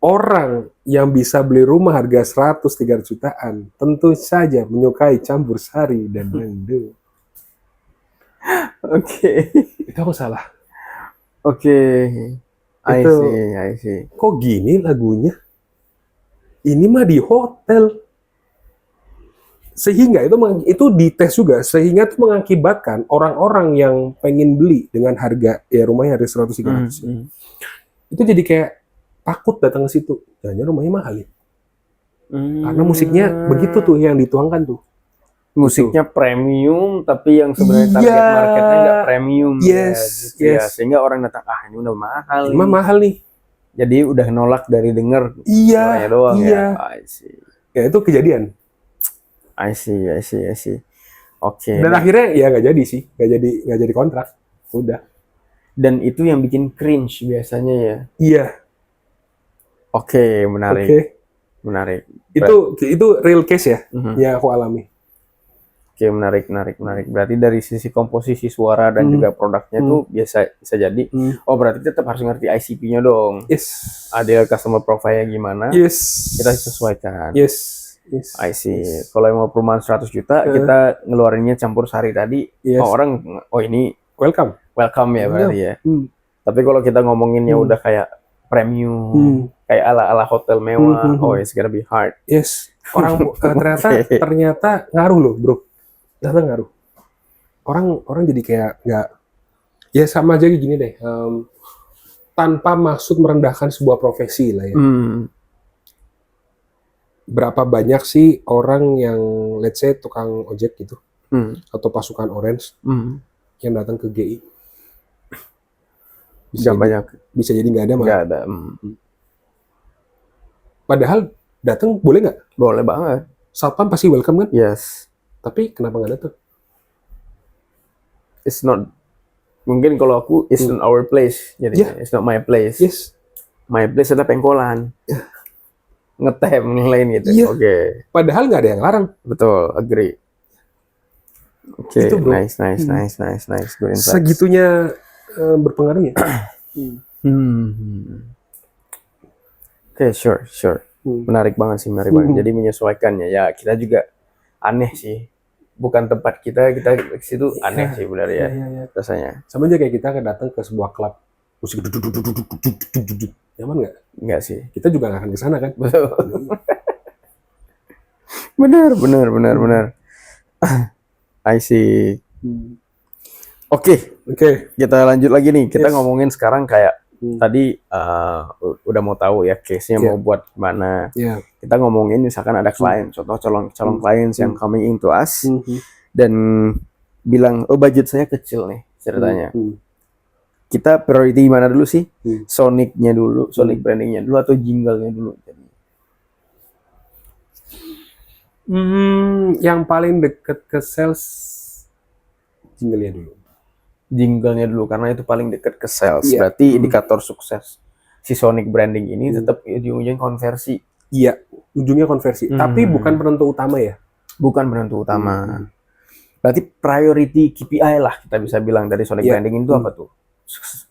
B: orang yang bisa beli rumah harga 100-300 jutaan tentu saja menyukai campur sari dan dangdut.
A: Oke.
B: Itu aku salah.
A: Oke. I
B: Itu,
A: see.
B: kok gini lagunya? Ini mah di hotel. Sehingga itu dites juga, sehingga itu mengakibatkan orang-orang yang pengen beli dengan harga ya rumahnya harga 100-300 itu jadi kayak takut datang ke situ. Jangan rumahnya mahal ya. Karena musiknya begitu tuh yang dituangkan tuh.
A: Musiknya premium, tapi yang sebenarnya target marketnya nggak premium.
B: Yes.
A: Ya. Sehingga orang datang, ini udah mahal.
B: Ini mahal nih.
A: Jadi udah nolak dari denger
B: Iya.
A: doang ya. I see.
B: Ya itu kejadian.
A: I see. Oke.
B: Dan akhirnya ya nggak jadi sih, nggak jadi kontrak. Udah.
A: Dan itu yang bikin cringe biasanya ya.
B: Iya.
A: Oke, menarik.
B: Oke.
A: Menarik.
B: Itu real case ya, yang aku alami.
A: Oke, menarik. Berarti dari sisi komposisi suara dan juga produknya tuh bisa jadi. Oh, berarti tetap harus ngerti ICP-nya dong.
B: Yes.
A: Ada customer profile-nya gimana?
B: Yes.
A: Kita sesuaikan.
B: Yes.
A: I see. Kalau yang mau perumahan 100 juta, kita ngeluarinnya campur sari tadi. Orang, ini welcome ya berarti ya. Tapi kalau kita ngomonginnya udah kayak premium, kayak ala-ala hotel mewah, it's gonna be hard.
B: Yes. Orang ternyata ngaruh loh, bro. Ternyata ngaruh. Orang jadi kayak nggak, ya sama aja gini deh. Tanpa maksud merendahkan sebuah profesi lah ya. Berapa banyak sih orang yang let's say tukang ojek gitu atau pasukan orange yang datang ke GI? Bisa jadi nggak ada malah.
A: Nggak ada.
B: Padahal datang boleh nggak?
A: Boleh banget.
B: Satpam pasti welcome kan?
A: Yes.
B: Tapi kenapa nggak datang?
A: It's not. Mungkin kalau aku it's not our place. Jadi it's not my place.
B: Yes.
A: My place adalah pengkolan. ngetem lain gitu.
B: Iya.
A: Oke.
B: Padahal nggak ada yang larang.
A: Betul, agree. Oke,
B: Itu, bro.
A: nice. Good insights.
B: Segitunya berpengaruh ya.
A: Oke, sure. Menarik banget sih, Jadi menyesuaikannya. Ya, kita juga aneh sih. Bukan tempat kita ke situ aneh sih benar ya.
B: Iya.
A: Rasanya.
B: Sama aja kayak kita datang ke sebuah klub musik nyaman nggak?
A: Enggak sih.
B: Kita juga nggak akan ke sana kan?
A: Benar. I see. Oke, kita lanjut lagi nih. Kita ngomongin sekarang kayak tadi udah mau tahu ya case-nya mau buat mana. Kita ngomongin misalkan ada klien, contoh calon klien yang coming into us dan bilang, oh budget saya kecil nih ceritanya. Kita priority mana dulu sih? Sonic-nya dulu, Sonic branding-nya dulu atau jingle-nya dulu?
B: Yang paling deket ke sales
A: Jingle-nya dulu karena itu paling deket ke sales. Berarti indikator sukses si Sonic branding ini tetap ujung-ujungnya konversi.
B: Iya, ujungnya konversi. Tapi bukan penentu utama ya.
A: Bukan penentu utama. Berarti priority KPI lah kita bisa bilang dari Sonic branding itu apa tuh?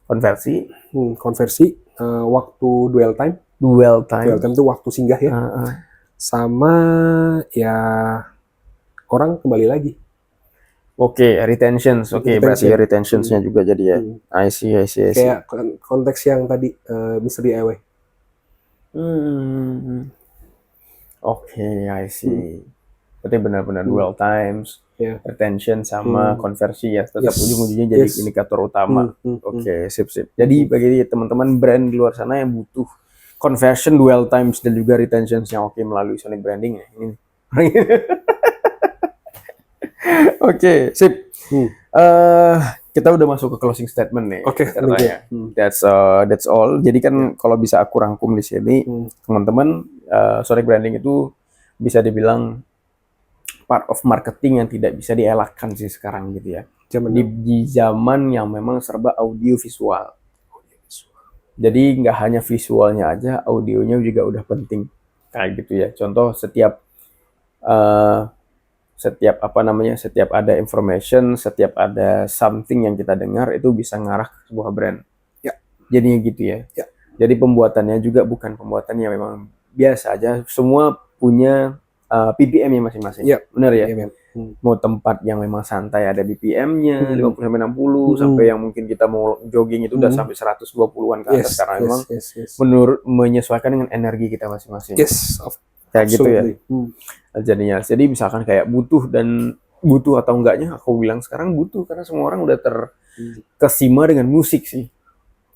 A: Konversi.
B: Waktu dwell time.
A: Dwell time
B: itu waktu singgah ya. Sama ya orang kembali lagi.
A: Oke, retentions. Berarti retentionsnya juga jadi ya. I see.
B: Kayak konteks yang tadi Mr. DIY.
A: Oke, I see. Berarti benar-benar dwell times, retention sama konversi ya. Tetap ujung-ujungnya jadi indikator utama. Oke, sip. Jadi bagi teman-teman brand di luar sana yang butuh conversion, dwell times dan juga retentions yang oke melalui Sonic branding ya. Ini. Oke, sip. Kita udah masuk ke closing statement nih.
B: Oke,
A: that's all. Jadi kan kalau bisa aku rangkum di sini, teman-teman, Sonic branding itu bisa dibilang part of marketing yang tidak bisa dielakkan sih sekarang gitu ya. Di zaman yang memang serba audio visual. Jadi nggak hanya visualnya aja, audionya juga udah penting kayak gitu ya. Contoh setiap ada information, setiap ada something yang kita dengar itu bisa ngarah ke sebuah brand.
B: Ya.
A: Jadinya gitu ya. Jadi pembuatannya juga bukan pembuatan yang memang biasa aja. Semua punya BPM-nya masing-masing. Benar ya? Mau tempat yang memang santai ada BPM-nya 50-60 sampai yang mungkin kita mau jogging itu udah sampai 120-an ke atas karena memang menyesuaikan dengan energi kita masing-masing. Kayak gitu ya. Jadinya. Jadi misalkan kayak butuh atau enggaknya, aku bilang sekarang butuh karena semua orang udah terkesima dengan musik sih.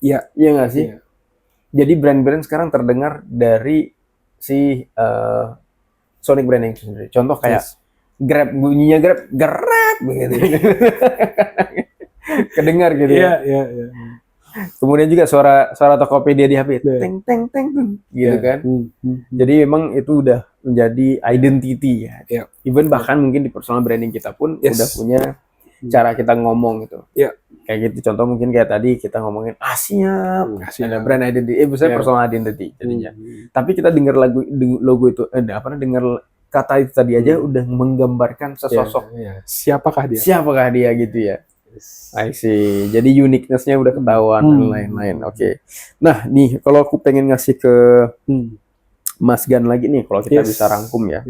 A: Iya nggak sih? Jadi brand-brand sekarang terdengar dari si Sonic branding sendiri. Contoh kayak Grab, bunyinya Grab gerak begitu. Kedengar gitu ya. Kemudian juga suara Tokopedia di HP, teng gitu kan. Jadi memang itu udah menjadi identity ya. Even bahkan mungkin di personal branding kita pun udah punya cara kita ngomong gitu. Kayak gitu. Contoh mungkin kayak tadi kita ngomongin siap. Ada brand identity, misalnya personal identity jadinya. Tapi kita dengar logo itu, dengar kata itu tadi aja udah menggambarkan sesosok.
B: Siapakah
A: dia gitu ya. I see. Jadi uniqueness-nya udah ketahuan dan lain-lain. Oke. Nah, nih kalau aku pengen ngasih ke Mas Gan lagi nih, kalau kita bisa rangkum ya.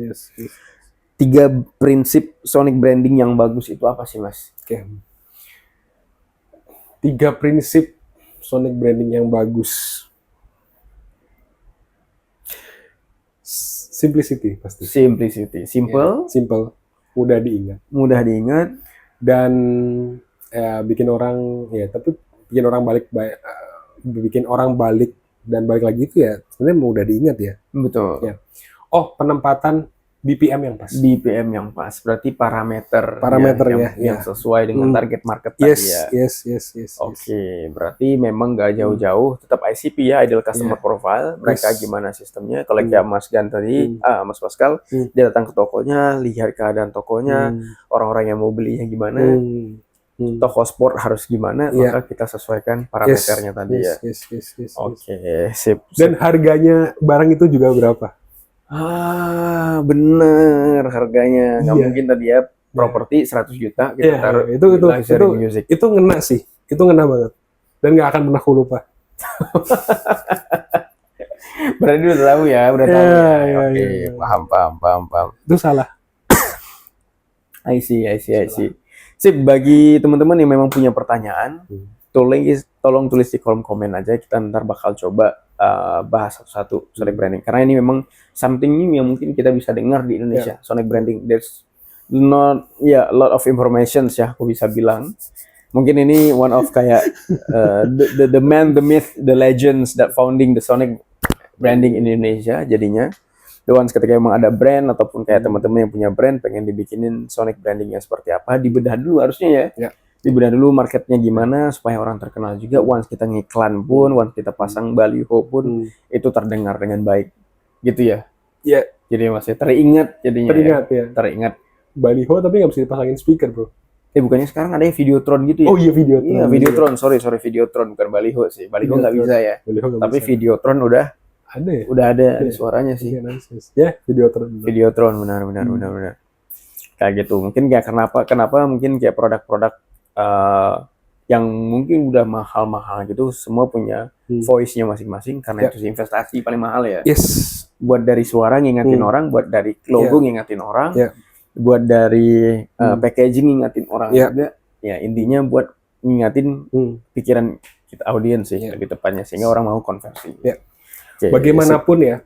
A: 3 prinsip Sonic branding yang bagus itu apa sih, Mas?
B: 3 prinsip Sonic branding yang bagus. Simplicity pasti.
A: Simple,
B: mudah diingat dan bikin orang balik dan balik lagi itu ya sebenarnya mudah diingat ya.
A: Betul.
B: Penempatan BPM yang pas.
A: Berarti parameter yang sesuai dengan target market tadi ya.
B: Yes.
A: Oke, berarti memang nggak jauh-jauh, tetap ICP ya, ideal customer profile. Mereka gimana sistemnya? Kalau kayak Mas Gan tadi, Mas Pascal, dia datang ke tokonya, lihat keadaan tokonya, orang-orang yang mau belinya gimana, toko sport harus gimana, maka kita sesuaikan parameternya tadi ya.
B: Yes.
A: Oke, sip.
B: Dan harganya barang itu juga berapa?
A: Bener harganya. Nggak
B: Iya.
A: mungkin tadi ya properti 100 juta kita
B: Iya,
A: taruh
B: itu
A: di luxury music.
B: itu ngena sih. Itu ngena banget. Dan nggak akan pernah aku lupa.
A: Berarti udah tahu ya, udah tahu
B: Iya,
A: ya.
B: iya,
A: Oke,
B: iya.
A: paham.
B: Itu salah.
A: I see. Sip, bagi teman-teman yang memang punya pertanyaan, tolong tulis di kolom komen aja. Kita ntar bakal coba bahas satu-satu Sonic branding. Karena ini memang something new yang mungkin kita bisa dengar di Indonesia. Sonic branding. There's not a lot of information ya, aku bisa bilang. Mungkin ini one of kayak the man, the myth, the legends that founding the Sonic branding in Indonesia. Jadinya the ones ketika emang ada brand ataupun kayak teman-teman yang punya brand pengen dibikinin Sonic brandingnya seperti apa, dibedah dulu harusnya ya. Dibedah dulu marketnya gimana supaya orang terkenal juga. Once kita ngiklan pun, once kita pasang baliho pun itu terdengar dengan baik, gitu ya.
B: Iya.
A: Jadi masih teringat jadinya. Teringat.
B: Baliho tapi nggak bisa dipasangin speaker, bro.
A: Bukannya sekarang ada Videotron gitu ya?
B: Oh iya, Videotron.
A: Iya, Videotron. Sorry, Videotron bukan baliho sih. Baliho nggak bisa ya. Tapi Videotron udah
B: ada ya?
A: Udah ada suaranya sih.
B: Ya, Videotron.
A: Videotron benar. Kayak gitu. Mungkin kayak kenapa mungkin kayak produk-produk yang mungkin udah mahal-mahal gitu semua punya voice-nya masing-masing karena itu sih investasi paling mahal ya.
B: Yes.
A: Buat dari suara ngingatin orang, buat dari logo ngingatin orang, buat dari packaging ngingatin orang juga. Ya intinya buat ngingatin pikiran kita audiens sih lebih tepatnya sehingga orang mau konversi.
B: Okay, bagaimanapun ya,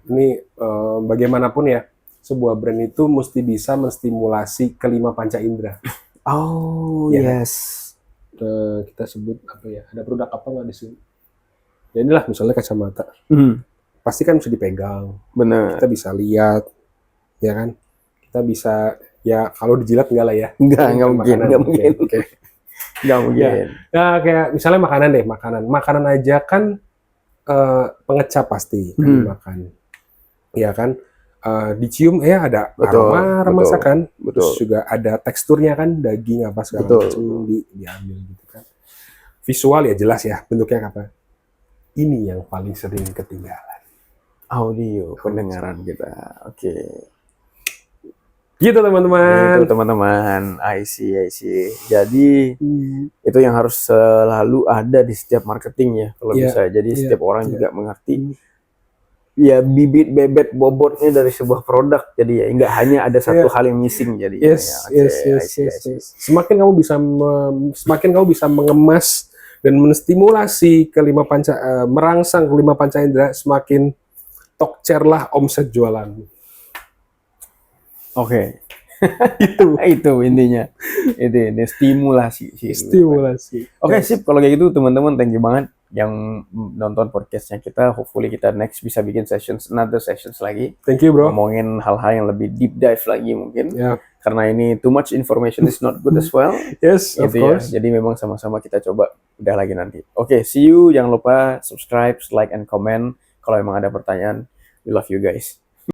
B: bagaimanapun ya, sebuah brand itu mesti bisa menstimulasi kelima panca indera.
A: Oh yes.
B: Kita sebut apa ya? Ada produk apa nggak di sini? Ya inilah misalnya kacamata. Pasti kan bisa dipegang.
A: Benar.
B: Kita bisa lihat, ya kan? Kita bisa ya kalau dijilat enggak lah ya.
A: Enggak mungkin.
B: Okay.
A: Nggak mungkin.
B: Ya kayak misalnya makanan deh, makanan aja kan pengecap pasti makan, ya kan? Dicium ada aroma masakan, terus juga ada teksturnya kan, daging apa segala macam diambil gitu kan. Visual ya jelas ya bentuknya apa. Ini yang paling sering ketinggalan.
A: Audio pendengaran kita. Oke.
B: Gitu teman-teman.
A: I see. Jadi itu yang harus selalu ada di setiap marketing ya kalau bisa. Jadi setiap orang juga mengerti ya bibit bebet bobotnya dari sebuah produk. Jadi ya nggak hanya ada satu hal yang missing jadi.
B: Yes. Semakin kamu bisa mengemas dan menstimulasi kelima panca, merangsang kelima panca indera, semakin tokcerlah omset jualan.
A: Oke. itu intinya. Ini stimulasi. Oke, sip. Kalau kayak gitu teman-teman, thank you banget yang nonton podcastnya kita. Hopefully kita next bisa bikin another sessions lagi.
B: Thank you, bro.
A: Ngomongin hal-hal yang lebih deep dive lagi mungkin. Karena ini too much information is not good as well.
B: Yes, of course.
A: Jadi memang sama-sama kita coba udah lagi nanti. Oke, see you. Jangan lupa subscribe, like, and comment. Kalau emang ada pertanyaan, we love you guys.